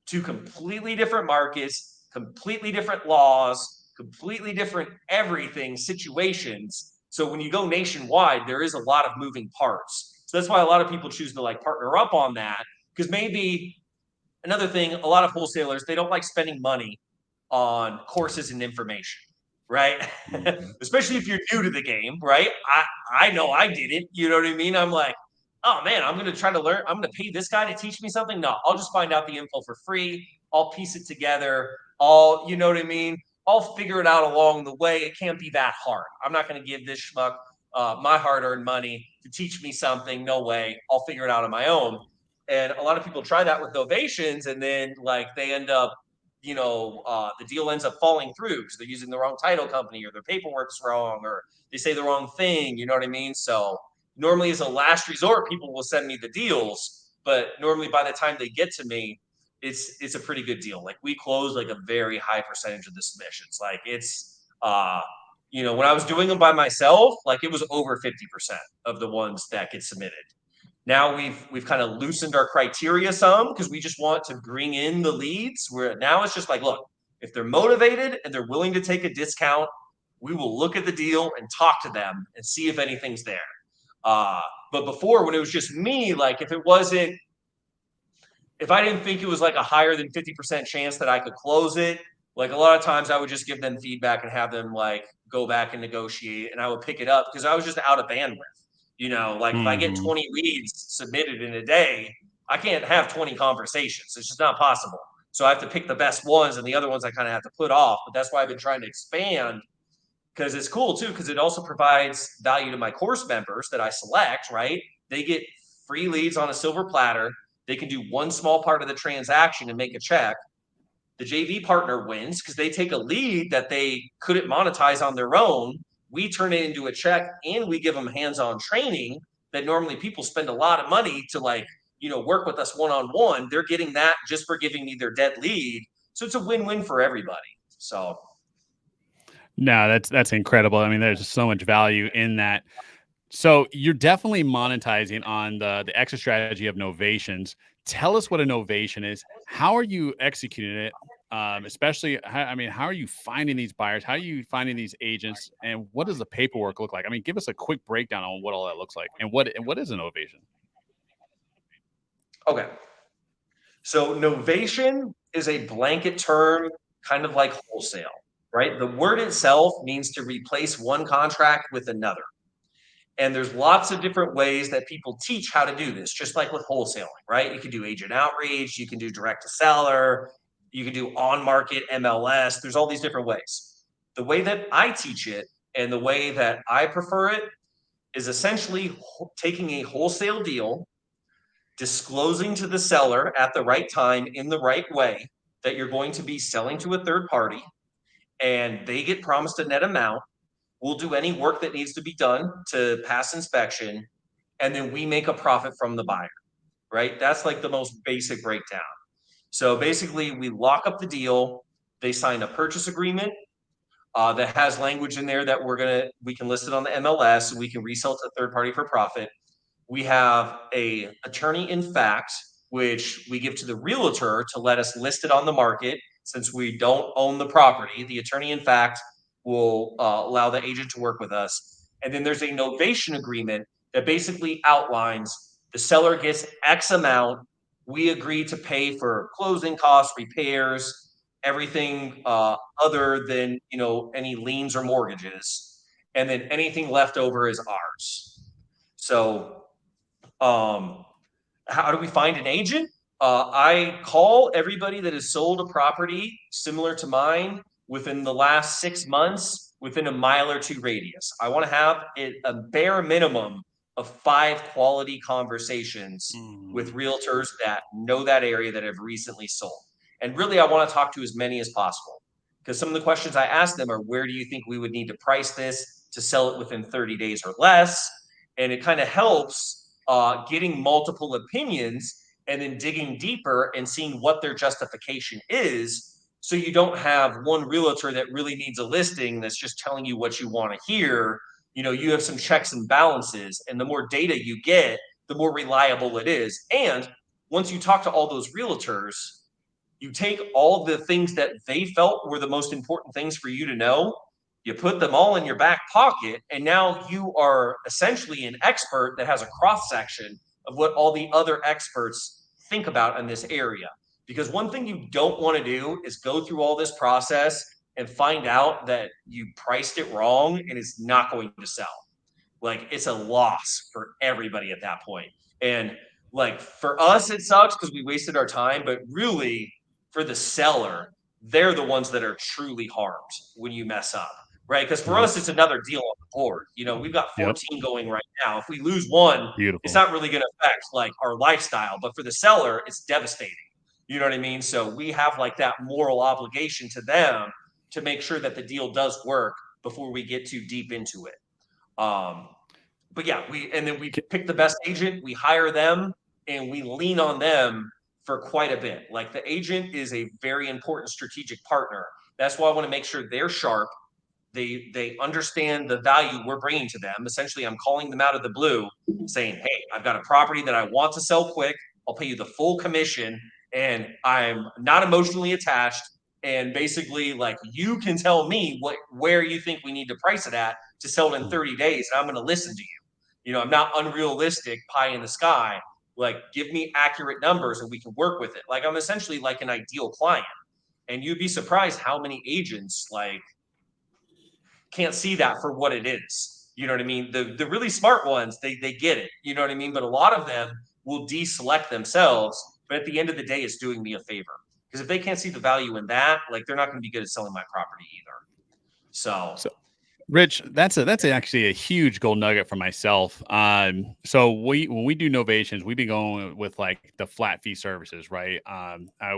Two completely different markets, completely different laws, completely different everything situations. So when you go nationwide, there is a lot of moving parts. So that's why a lot of people choose to like partner up on that. Because maybe another thing, a lot of wholesalers, they don't like spending money on courses and information, right? Mhm. Especially if you're new to the game, right? I know I did it. You know what I mean? I'm like, oh man, I'm gonna try to learn. I'm gonna pay this guy to teach me something. No, I'll just find out the info for free. I'll piece it together. You know what I mean? I'll figure it out along the way. It can't be that hard. I'm not gonna give this schmuck my hard-earned money to teach me something. No way. I'll figure it out on my own. And a lot of people try that with novations, and then like they end up the deal ends up falling through because they're using the wrong title company or their paperwork's wrong or they say the wrong thing. You know what I mean? So normally, as a last resort, people will send me the deals, but normally by the time they get to me, it's a pretty good deal. Like we close like a very high percentage of the submissions. Like it's when I was doing them by myself, like it was over 50% of the ones that get submitted. Now we've kind of loosened our criteria some because we just want to bring in the leads. Where now it's just like, look, if they're motivated and they're willing to take a discount, we will look at the deal and talk to them and see if anything's there. Uh, but before, when it was just me, like if I didn't think it was like a higher than 50% chance that I could close it, like a lot of times I would just give them feedback and have them like go back and negotiate and I would pick it up because I was just out of bandwidth. Like if I get Mhm. 20 leads submitted in a day, I can't have 20 conversations. It's just not possible. So I have to pick the best ones and the other ones I kind of have to put off. But that's why I've been trying to expand because it's cool too, because it also provides value to my course members that I select, right? They get free leads on a silver platter. They can do one small part of the transaction and make a check. The JV partner wins because they take a lead that they couldn't monetize on their own. We turn it into a check and we give them hands-on training that normally people spend a lot of money to work with us one-on-one. They're getting that just for giving me their dead lead. So it's a win-win for everybody. So No, that's incredible. I mean, there's just so much value in that. So you're definitely monetizing on the exit strategy of novations. Tell us what a novation is. How are you executing it? Especially, I mean, how are you finding these buyers? How are you finding these agents? And what does the paperwork look like? I mean, give us a quick breakdown on what all that looks like and what is a novation? okay. So novation is a blanket term, kind of like wholesale, right? The word itself means to replace one contract with another. And there's lots of different ways that people teach how to do this, just like with wholesaling, right? You can do agent outreach, you can do direct to seller, you can do on market MLS. There's all these different ways. The way that I teach it and the way that I prefer it is essentially taking a wholesale deal, disclosing to the seller at the right time in the right way that you're going to be selling to a third party and they get promised a net amount. We'll do any work that needs to be done to pass inspection, and then we make a profit from the buyer, right? That's like the most basic breakdown. So basically, we lock up the deal. They sign a purchase agreement that has language in there that we can list it on the MLS, so we can resell to a third party for profit. We have a attorney in fact, which we give to the realtor to let us list it on the market. Since we don't own the property, the attorney, in fact, will allow the agent to work with us. And then there's a novation agreement that basically outlines the seller gets X amount. We agree to pay for closing costs, repairs, everything other than any liens or mortgages, and then anything left over is ours. So, how do we find an agent? I call everybody that has sold a property similar to mine within the last 6 months within a mile or two radius. I want to have a bare minimum of 5 quality conversations with realtors that know that area that have recently sold. And really, I want to talk to as many as possible because some of the questions I ask them are, where do you think we would need to price this to sell it within 30 days or less? And it kind of helps getting multiple opinions and then digging deeper and seeing what their justification is. So you don't have one realtor that really needs a listing that's just telling you what you want to hear. You have some checks and balances, and the more data you get, the more reliable it is. And once you talk to all those realtors, you take all the things that they felt were the most important things for you to know, you put them all in your back pocket, and now you are essentially an expert that has a cross section of what all the other experts think about in this area. Because one thing you don't want to do is go through all this process and find out that you priced it wrong and it's not going to sell. Like, it's a loss for everybody at that point. And like, for us, it sucks because we wasted our time, but really for the seller, they're the ones that are truly harmed when you mess up, right? Because for Yep. us, it's another deal on the board. We've got Yep. 14 going right now. If we lose one, it's Beautiful. not really going to affect like our lifestyle, but for the seller, it's devastating. You know what I mean? So we have like that moral obligation to them to make sure that the deal does work before we get too deep into it. But yeah, we pick the best agent, we hire them, and we lean on them for quite a bit. Like, the agent is a very important strategic partner. That's why I want to make sure they're sharp. They understand the value we're bringing to them. Essentially, I'm calling them out of the blue, saying, "Hey, I've got a property that I want to sell quick. I'll pay you the full commission, and I'm not emotionally attached. And basically, like, you can tell me where you think we need to price it at to sell it in 30 days, and I'm going to listen to you. I'm not unrealistic, pie in the sky. Like, give me accurate numbers, and we can work with it. Like, I'm essentially like an ideal client." And you'd be surprised how many agents like can't see that for what it is. You know what I mean? The really smart ones, they get it. You know what I mean? But a lot of them will deselect themselves. But at the end of the day, it's doing me a favor. Because if they can't see the value in that, like, they're not going to be good at selling my property either. So So, Rich, that's actually a huge gold nugget for myself. So when we do novations, we've been going with like the flat fee services, right?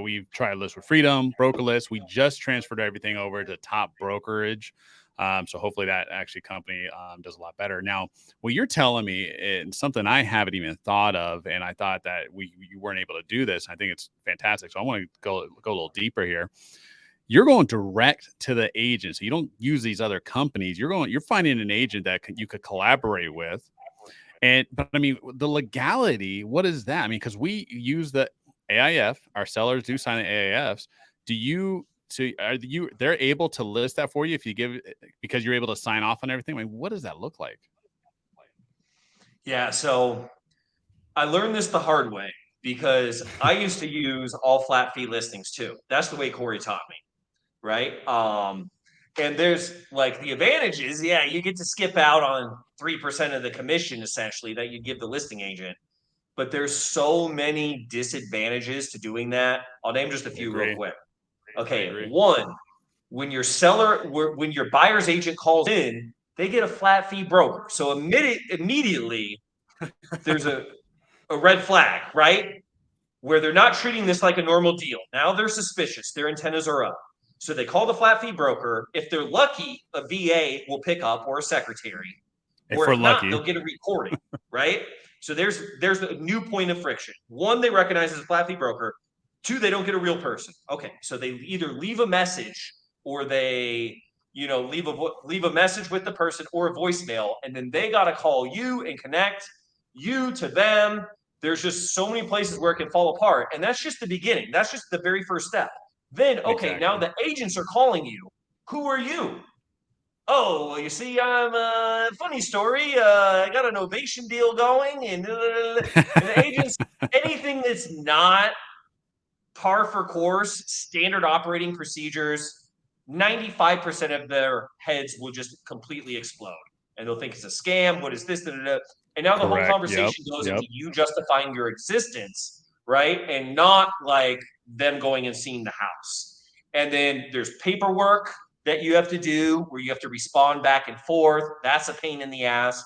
We've tried list with Freedom, broker list. We just transferred everything over to Top Brokerage. So hopefully that actually company does a lot better. Now, what you're telling me, and something I haven't even thought of, and I thought that you weren't able to do this. I think it's fantastic. So I want to go a little deeper here. You're going direct to the agent. So you don't use these other companies. You're finding an agent that you could collaborate with. But I mean, the legality, what is that? I mean, because we use the AIF, our sellers do sign the AIFs. They're able to list that for you if you give, because you're able to sign off on everything. I mean, what does that look like? yeah, so I learned this the hard way because I used to use all flat fee listings too. That's the way Corey taught me, right? And there's like the advantages. Yeah, you get to skip out on 3% of the commission essentially that you give the listing agent. But there's so many disadvantages to doing that. I'll name just a few real Agree. quick. I Okay, agree. one, when your buyer's agent calls in, they get a flat fee broker. So immediately there's a red flag, right? Where they're not treating this like a normal deal. Now they're suspicious. Their antennas are up. So they call the flat fee broker. If they're lucky, a VA will pick up, or a secretary. If Or we're if not, lucky. they'll get a recording, right? So there's a new point of friction. One, they recognize as a flat fee broker. Two, they don't get a real person. Okay, so they either leave a message, or they leave a message with the person or a voicemail, and then they got to call you and connect you to them. There's just so many places where it can fall apart. And that's just the beginning. That's just the very first step. Then, okay, now Exactly. the agents are calling you. Who are you? Oh, well, you see, I'm a funny story. I got a novation deal going, and the agents, anything that's not par for course, standard operating procedures, 95% of their heads will just completely explode. And they'll think it's a scam. What is this? Da, da, da. And now the whole Correct. Yep. conversation goes Yep. into you justifying your existence, right? And not like them going and seeing the house. And then there's paperwork that you have to do where you have to respond back and forth. That's a pain in the ass.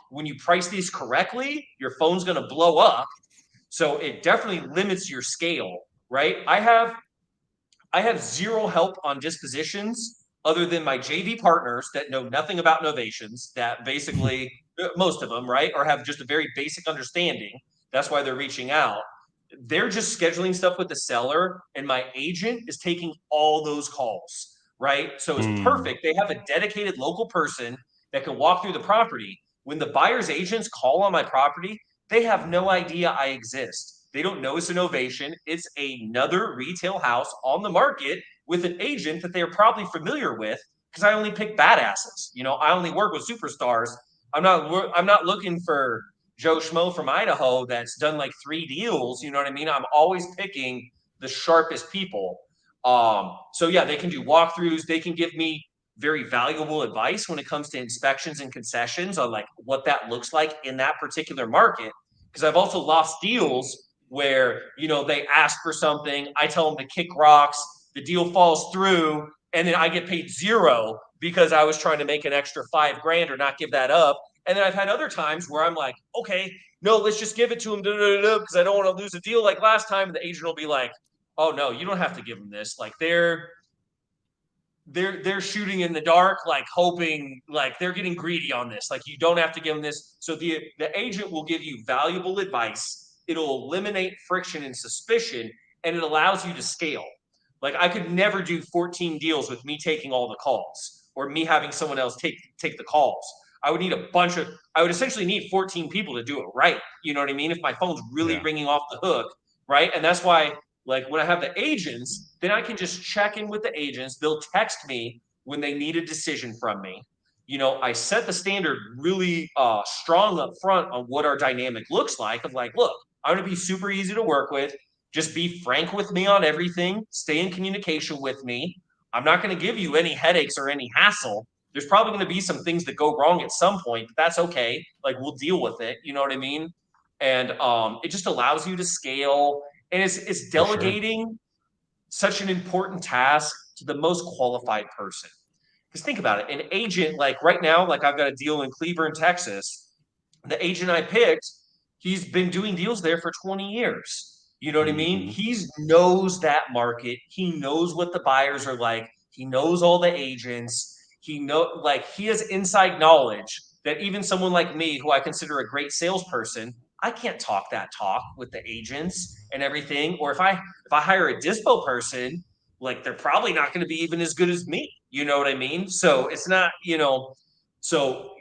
When you price these correctly, your phone's going to blow up, so it definitely limits your scale, right? I have zero help on dispositions other than my JV partners that know nothing about novations, that basically, most of them, right, or have just a very basic understanding. That's why they're reaching out. They're just scheduling stuff with the seller, and my agent is taking all those calls, right? So it's Mm. perfect. They have a dedicated local person that can walk through the property. When the buyer's agents call on my property, they have no idea I exist. They don't know it's an novation. It's another retail house on the market with an agent that they're probably familiar with, because I only pick badasses. I only work with superstars. I'm not looking for Joe Schmo from Idaho that's done like 3 deals. You know what I mean? I'm always picking the sharpest people. So yeah, they can do walkthroughs. They can give me very valuable advice when it comes to inspections and concessions on like what that looks like in that particular market. Because I've also lost deals where they ask for something, I tell them to kick rocks, the deal falls through, and then I get paid zero because I was trying to make an extra 5 grand or not give that up. And then I've had other times where I'm like, okay, no, let's just give it to him because I don't want to lose a deal like last time. And the agent will be like, oh no, you don't have to give them this. Like they're shooting in the dark, like hoping, like they're getting greedy on this. Like you don't have to give them this. So the agent will give you valuable advice. It'll eliminate friction and suspicion, and it allows you to scale. Like I could never do 14 deals with me taking all the calls or me having someone else take the calls. I would need a bunch of. I would essentially need 14 people to do it right. You know what I mean? If my phone's really Yeah. ringing off the hook, right? And that's why, like when I have the agents, then I can just check in with the agents. They'll text me when they need a decision from me. I set the standard really strong up front on what our dynamic looks like. Of like, look, I'm going to be super easy to work with. Just be frank with me on everything. Stay in communication with me. I'm not going to give you any headaches or any hassle. There's probably going to be some things that go wrong at some point, but that's okay. Like we'll deal with it. You know what I mean? And it just allows you to scale, and it's For sure. delegating such an important task to the most qualified person. Because think about it, an agent, like right now, like I've got a deal in Cleburne, Texas. The agent I picked, he's been doing deals there for 20 years. You know what I mean? Hmm. He knows that market. He knows what the buyers are like. He knows all the agents. He has inside knowledge that even someone like me, who I consider a great salesperson, I can't talk that talk with the agents and everything. Or if I hire a dispo person, like they're probably not going to be even as good as me. You know what I mean? So it's not, so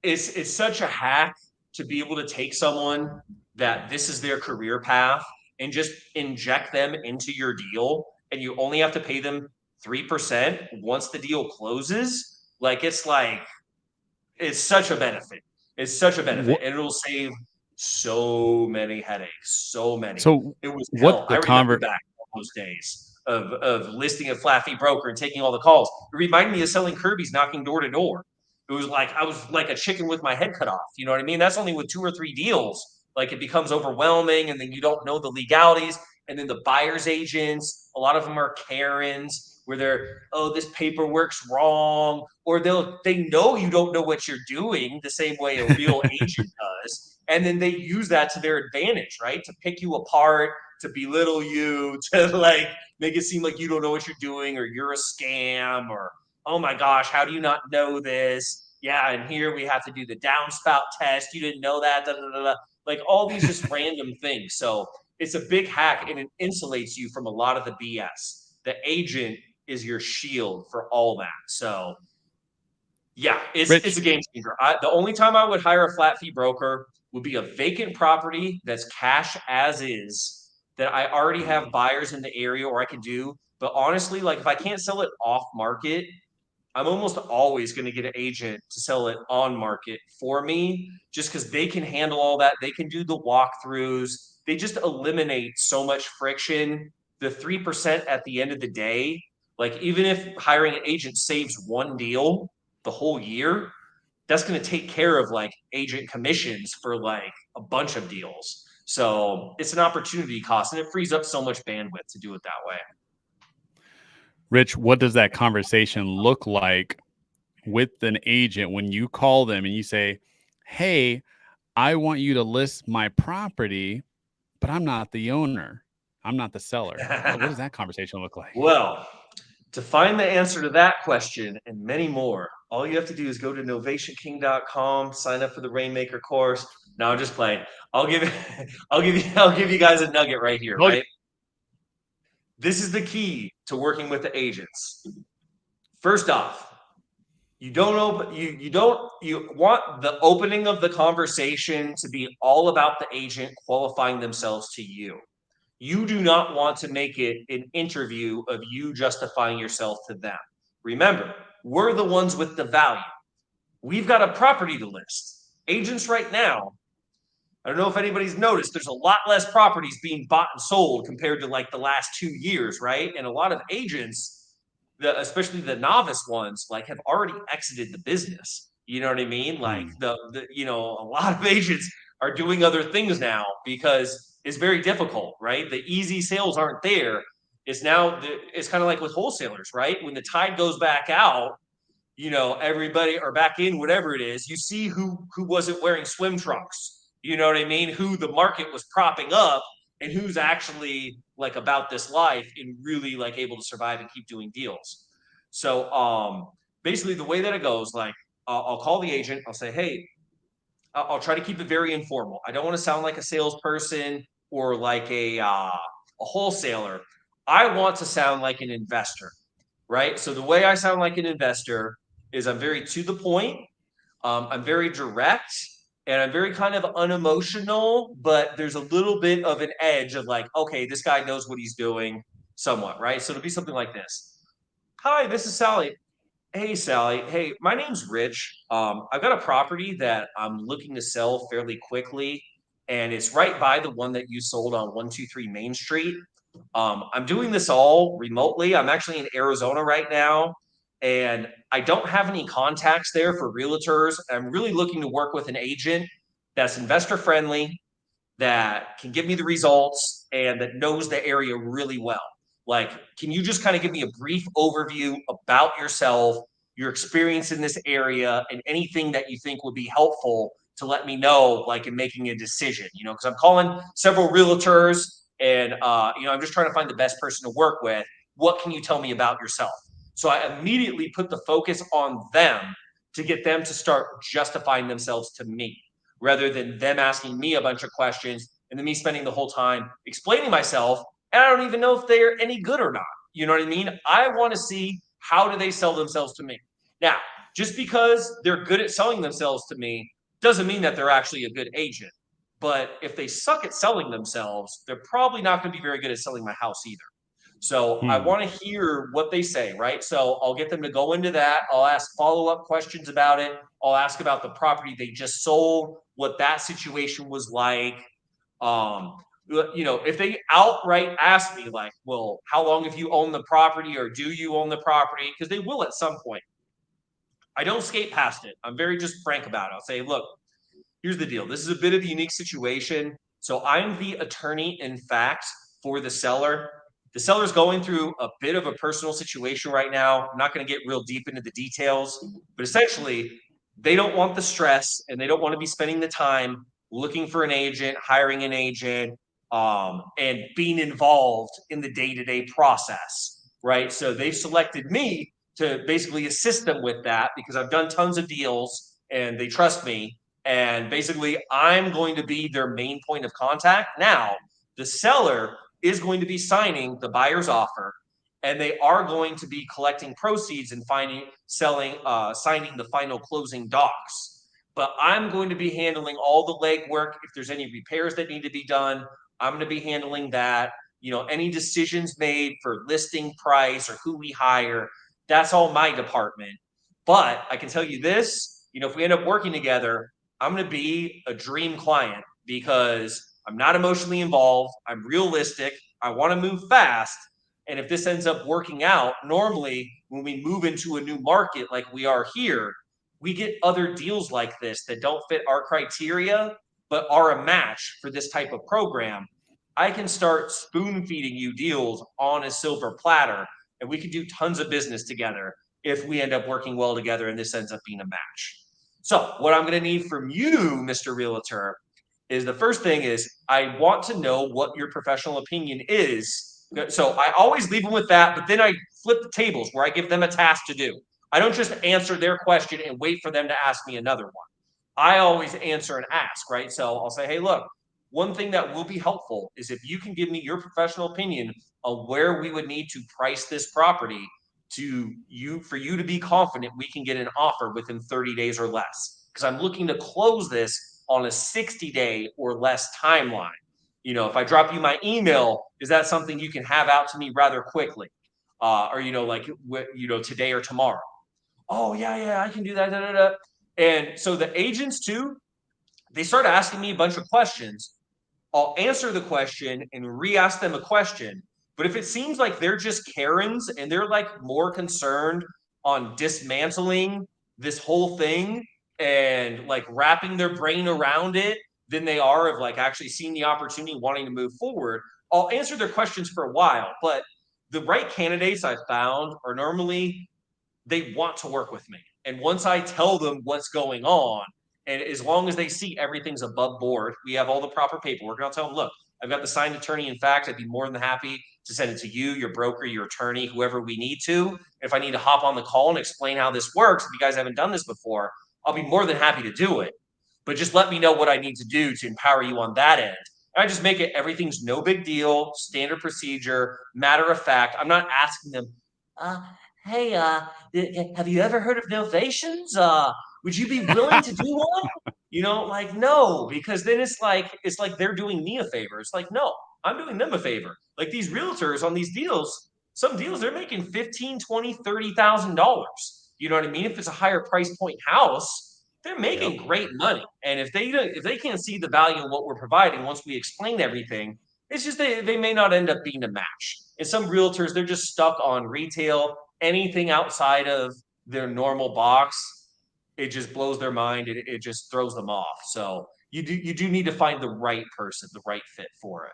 it's such a hack to be able to take someone that this is their career path and just inject them into your deal, and you only have to pay them 3% once the deal closes. It's such a benefit. It's such a benefit, What? and it'll save so many headaches, so many. So It was what's hell. I the remember convert? back those days of listing a flat fee broker and taking all the calls. It reminded me of selling Kirby's, knocking door to door. It was like I was like a chicken with my head cut off. You know what I mean? That's only with 2 or 3 deals. Like it becomes overwhelming, and then you don't know the legalities. And then the buyer's agents, a lot of them are Karens, where oh, this paperwork's wrong, or they know you don't know what you're doing the same way a real agent does, and then they use that to their advantage, right? To pick you apart, to belittle you, to like make it seem like you don't know what you're doing, or you're a scam, or oh my gosh, how do you not know this? Yeah, and here we have to do the downspout test. You didn't know that. Da, da, da, da. Like all these just random things. So it's a big hack, and it insulates you from a lot of the BS. The agent is your shield for all that. So yeah, it's Rich. a game changer. The only time I would hire a flat fee broker would be a vacant property that's cash as is, that I already have buyers in the area, or I can do. But honestly, like if I can't sell it off market, I'm almost always going to get an agent to sell it on market for me, just because they can handle all that. They can do the walkthroughs. They just eliminate so much friction. The 3% at the end of the day, like even if hiring an agent saves one deal the whole year, that's going to take care of like agent commissions for like a bunch of deals. So it's an opportunity cost, and it frees up so much bandwidth to do it that way. Rich, what does that conversation look like with an agent when you call them and you say, "Hey, I want you to list my property, but I'm not the owner. I'm not the seller." What does that conversation look like? Well, to find the answer to that question and many more, all you have to do is go to novationking.com, sign up for the Rainmaker course. No, I'm just playing. I'll give I'll give you guys a nugget right here, Oh, right? This is the key to working with the agents. First off, you want the opening of the conversation to be all about the agent qualifying themselves to you. You do not want to make it an interview of you justifying yourself to them. Remember, we're the ones with the value. We've got a property to list. Agents right now, I don't know if anybody's noticed, there's a lot less properties being bought and sold compared to like the last 2 years, right? And a lot of agents, especially the novice ones, like have already exited the business. You know what I mean? Like a lot of agents are doing other things now because it's very difficult, right? The easy sales aren't there. It's kind of like with wholesalers, right? When the tide goes back out, everybody or back in whatever it is, you see who wasn't wearing swim trunks. You know what I mean? Who the market was propping up and who's actually like about this life and really like able to survive and keep doing deals. So basically the way that it goes, like I'll call the agent, I'll say, hey, I'll try to keep it very informal. I don't want to sound like a salesperson or like a wholesaler. I want to sound like an investor, right? So the way I sound like an investor is I'm very to the point. I'm very direct, and I'm very kind of unemotional, but there's a little bit of an edge of like, okay, this guy knows what he's doing somewhat, right? So it'll be something like this. Hi, this is Sally. Hey, Sally. Hey, my name's Rich. I've got a property that I'm looking to sell fairly quickly, and it's right by the one that you sold on 123 Main Street. I'm doing this all remotely. I'm actually in Arizona right now, and I don't have any contacts there for realtors. I'm really looking to work with an agent that's investor friendly, that can give me the results, and that knows the area really well. Like, can you just kind of give me a brief overview about yourself, your experience in this area, and anything that you think would be helpful to let me know, like in making a decision? Because I'm calling several realtors, and I'm just trying to find the best person to work with. What can you tell me about yourself? So I immediately put the focus on them to get them to start justifying themselves to me, rather than them asking me a bunch of questions and then me spending the whole time explaining myself. And I don't even know if they're any good or not. You know what I mean? I want to see, how do they sell themselves to me? Now, just because they're good at selling themselves to me doesn't mean that they're actually a good agent. But if they suck at selling themselves, they're probably not going to be very good at selling my house either. So I Hmm. want to hear what they say, right? So I'll get them to go into that. I'll ask follow-up questions about it. I'll ask about the property they just sold, what that situation was like. Um, if they outright ask me, like, well, how long have you owned the property, or do you own the property? Because they will at some point. I don't skate past it. I'm very just frank about it. I'll say, look, here's the deal. This is a bit of a unique situation. So I'm the attorney, in fact, for the seller. The seller's going through a bit of a personal situation right now. I'm not going to get real deep into the details, but essentially, they don't want the stress and they don't want to be spending the time looking for an agent, hiring an agent, and being involved in the day-to-day process, right? So they've selected me to basically assist them with that because I've done tons of deals and they trust me. And basically, I'm going to be their main point of contact. Now, the seller is going to be signing the buyer's offer, and they are going to be collecting proceeds and signing the final closing docs. but I'm going to be handling all the legwork. If there's any repairs that need to be done, I'm going to be handling that. Any decisions made for listing price or who we hire, that's all my department. But I can tell you this, if we end up working together, I'm going to be a dream client because I'm not emotionally involved. I'm realistic. I want to move fast. And if this ends up working out, normally when we move into a new market like we are here, we get other deals like this that don't fit our criteria, but are a match for this type of program. I can start spoon feeding you deals on a silver platter, and we can do tons of business together if we end up working well together and this ends up being a match. So, what I'm going to need from you, Mr. Realtor, is the first thing is I want to know what your professional opinion is. So I always leave them with that, but then I flip the tables where I give them a task to do. I don't just answer their question and wait for them to ask me another one. I always answer and ask, right? So I'll say, hey, look, one thing that will be helpful is if you can give me your professional opinion of where we would need to price this property for you to be confident we can get an offer within 30 days or less. Because I'm looking to close this on a 60-day or less timeline. If I drop you my email, is that something you can have out to me rather quickly? Or like today or tomorrow? Oh yeah, I can do that. Da, da, da. And so the agents too, they start asking me a bunch of questions. I'll answer the question and re-ask them a question. But if it seems like they're just Karens and they're like more concerned on dismantling this whole thing and like wrapping their brain around it than they are of like actually seeing the opportunity, wanting to move forward, I'll answer their questions for a while. But the right candidates I found are normally they want to work with me. And once I tell them what's going on, and as long as they see everything's above board, we have all the proper paperwork. And I'll tell them, look, I've got the signed attorney. In fact, I'd be more than happy to send it to you, your broker, your attorney, whoever we need to. If I need to hop on the call and explain how this works, if you guys haven't done this before, I'll be more than happy to do it. But just let me know what I need to do to empower you on that end. And I just make it everything's no big deal, standard procedure, matter of fact. I'm not asking them, uh, hey, have you ever heard of Novations? Would you be willing to do one? Like no, because then it's like they're doing me a favor. It's like, no, I'm doing them a favor. Like these realtors on these deals, some deals they're making 15, 20, $30,000. You know what I mean? If it's a higher price point house, they're Yep. making great money. And if they can't see the value in what we're providing once we explain everything, it's just they may not end up being a match. And some realtors, they're just stuck on retail. Anything outside of their normal box, it just blows their mind. It just throws them off. So you do need to find the right person, the right fit for it.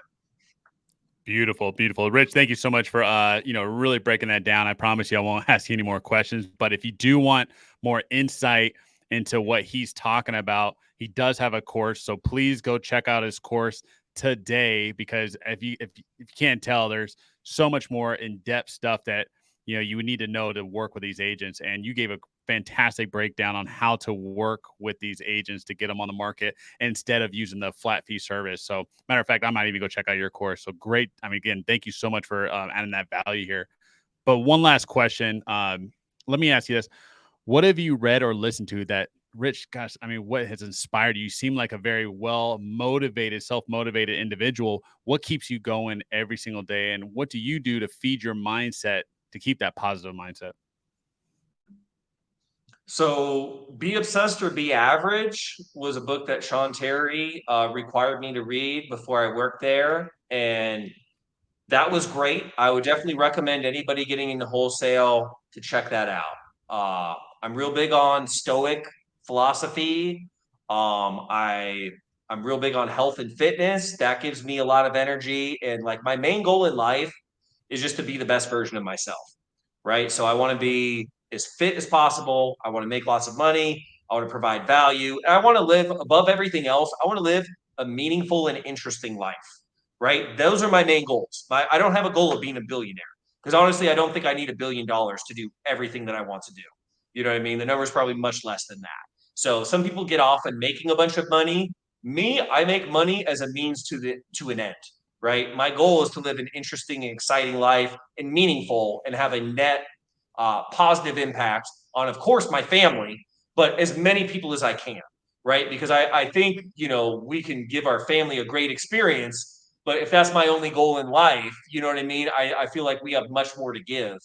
Beautiful, beautiful. Rich, thank you so much for really breaking that down. I promise you I won't ask you any more questions, but if you do want more insight into what he's talking about, he does have a course, so please go check out his course today because if you can't tell, there's so much more in-depth stuff that you would need to know to work with these agents, and you gave a fantastic breakdown on how to work with these agents to get them on the market instead of using the flat fee service. So, matter of fact, I might even go check out your course. So great. I mean, again, thank you so much for adding that value here. But one last question. Let me ask you this. What have you read or listened to that, Rich, gosh, I mean, what has inspired you? You seem like a very well motivated, self motivated individual. What keeps you going every single day? And what do you do to feed your mindset to keep that positive mindset? So, Be Obsessed or Be Average was a book that Sean Terry required me to read before I worked there. And that was great. I would definitely recommend anybody getting into wholesale to check that out. I'm real big on Stoic philosophy. I'm real big on health and fitness. That gives me a lot of energy. And like my main goal in life is just to be the best version of myself, right? So I want to be as fit as possible. I want to make lots of money. I want to provide value. And I want to live above everything else. I want to live a meaningful and interesting life, right? Those are my main goals. I don't have a goal of being a billionaire because honestly, I don't think I need $1 billion to do everything that I want to do. You know what I mean? The number is probably much less than that. So some people get off on making a bunch of money. Me, I make money as a means to an end, right? My goal is to live an interesting and exciting life and meaningful and have a net positive impact on, of course, my family, but as many people as I can. right? Because I think, we can give our family a great experience, but if that's my only goal in life, you know what I mean? I feel like we have much more to give.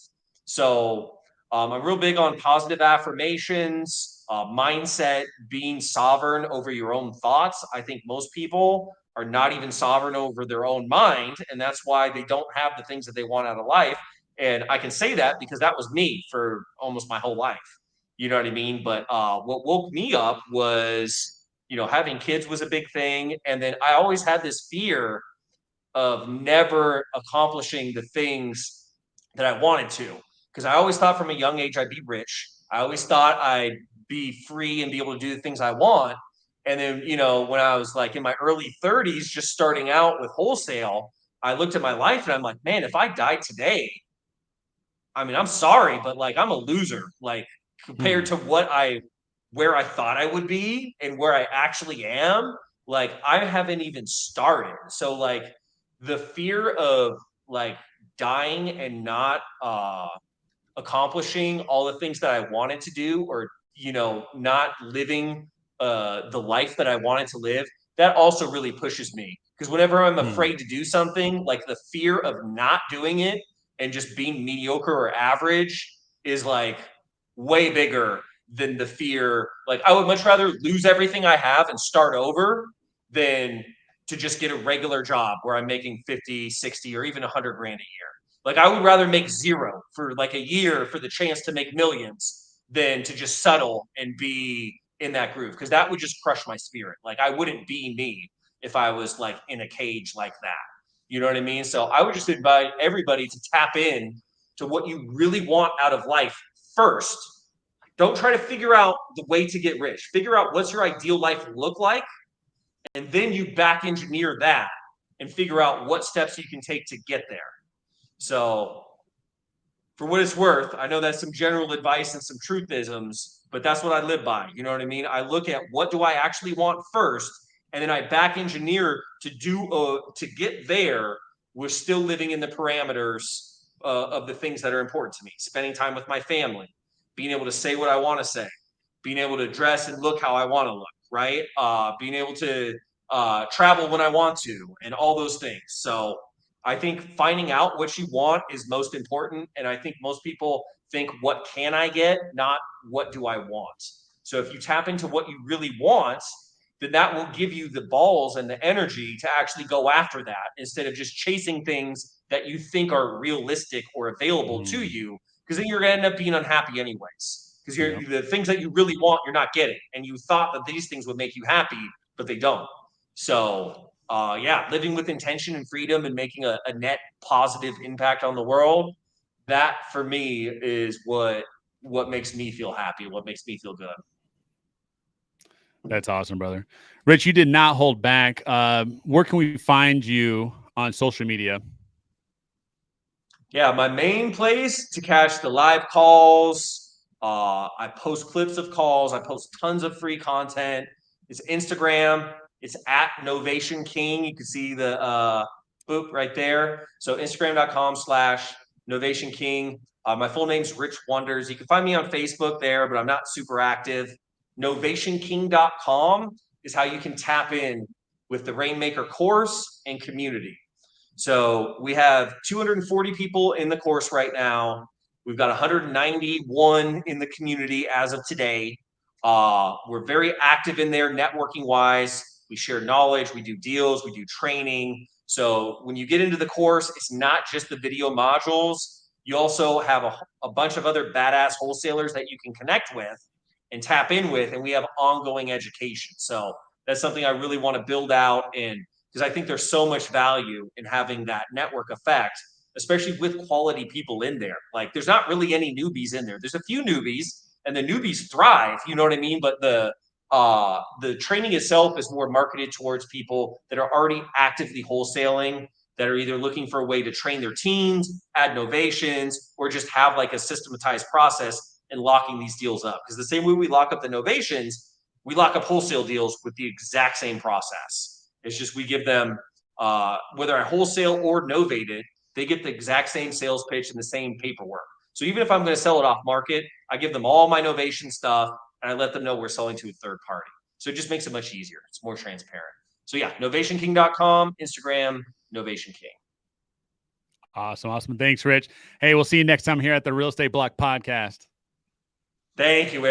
So I'm real big on positive affirmations, mindset, being sovereign over your own thoughts. I think most people are not even sovereign over their own mind, and that's why they don't have the things that they want out of life. And I can say that because that was me for almost my whole life. You know what I mean? But what woke me up was, having kids was a big thing. And then I always had this fear of never accomplishing the things that I wanted to. Because I always thought from a young age I'd be rich. I always thought I'd be free and be able to do the things I want. And then, when I was like in my early 30s, just starting out with wholesale, I looked at my life and I'm like, man, if I died today, I mean, I'm sorry, but like I'm a loser. Like compared Hmm. to where I thought I would be and where I actually am, like I haven't even started. So like the fear of like dying and not accomplishing all the things that I wanted to do, or not living the life that I wanted to live, that also really pushes me. Because whenever I'm Hmm. afraid to do something, like the fear of not doing it and just being mediocre or average is like way bigger than the fear. Like I would much rather lose everything I have and start over than to just get a regular job where I'm making 50, 60, or even 100 grand a year. Like I would rather make zero for like a year for the chance to make millions than to just settle and be in that groove, because that would just crush my spirit. Like I wouldn't be me if I was like in a cage like that. You know what I mean? So I would just invite everybody to tap in to what you really want out of life first. Don't try to figure out the way to get rich. Figure out what's your ideal life look like, and then you back engineer that and figure out what steps you can take to get there. So for what it's worth, I know that's some general advice and some truthisms, but that's what I live by. You know what I mean? I look at what do I actually want first, and then I back engineer to get there. We're still living in the parameters of the things that are important to me. Spending time with my family, being able to say what I want to say, being able to dress and look how I want to look, right? Being able to travel when I want to, and all those things. So I think finding out what you want is most important. And I think most people think, what can I get? Not what do I want? So if you tap into what you really want, then that will give you the balls and the energy to actually go after that instead of just chasing things that you think are realistic or available to Hmm. you, because then you're going to end up being unhappy anyways. Because Yep. the things that you really want, you're not getting. And you thought that these things would make you happy, but they don't. So yeah, living with intention and freedom and making a net positive impact on the world, that for me is what makes me feel happy, what makes me feel good. That's awesome, brother. Rich, you did not hold back. Where can we find you on social media? Yeah, my main place to catch the live calls. I post clips of calls. I post tons of free content. It's Instagram. It's at Novation King. You can see the boop right there. So Instagram.com/ Novation King. My full name's Rich Wonders. You can find me on Facebook there, but I'm not super active. NovationKing.com is how you can tap in with the Rainmaker course and community. So we have 240 people in the course right now. We've got 191 in the community as of today. We're very active in there networking wise. We share knowledge, we do deals, we do training. So when you get into the course, it's not just the video modules. You also have a bunch of other badass wholesalers that you can connect with and tap in with. And we have ongoing education. So that's something I really want to build out, and because I think there's so much value in having that network effect, especially with quality people in there. Like there's not really any newbies in there. There's a few newbies, and the newbies thrive, you know what I mean? But the training itself is more marketed towards people that are already actively wholesaling, that are either looking for a way to train their teams, add novations, or just have like a systematized process in locking these deals up. Because the same way we lock up the novations, we lock up wholesale deals with the exact same process. It's just we give them, whether I wholesale or novated, they get the exact same sales pitch and the same paperwork. So even if I'm going to sell it off market, I give them all my novation stuff and I let them know we're selling to a third party. So it just makes it much easier. It's more transparent. So yeah, novationking.com, Instagram, Novation King. Awesome. Thanks, Rich. Hey, we'll see you next time here at the Real Estate Block Podcast. Thank you, Eric.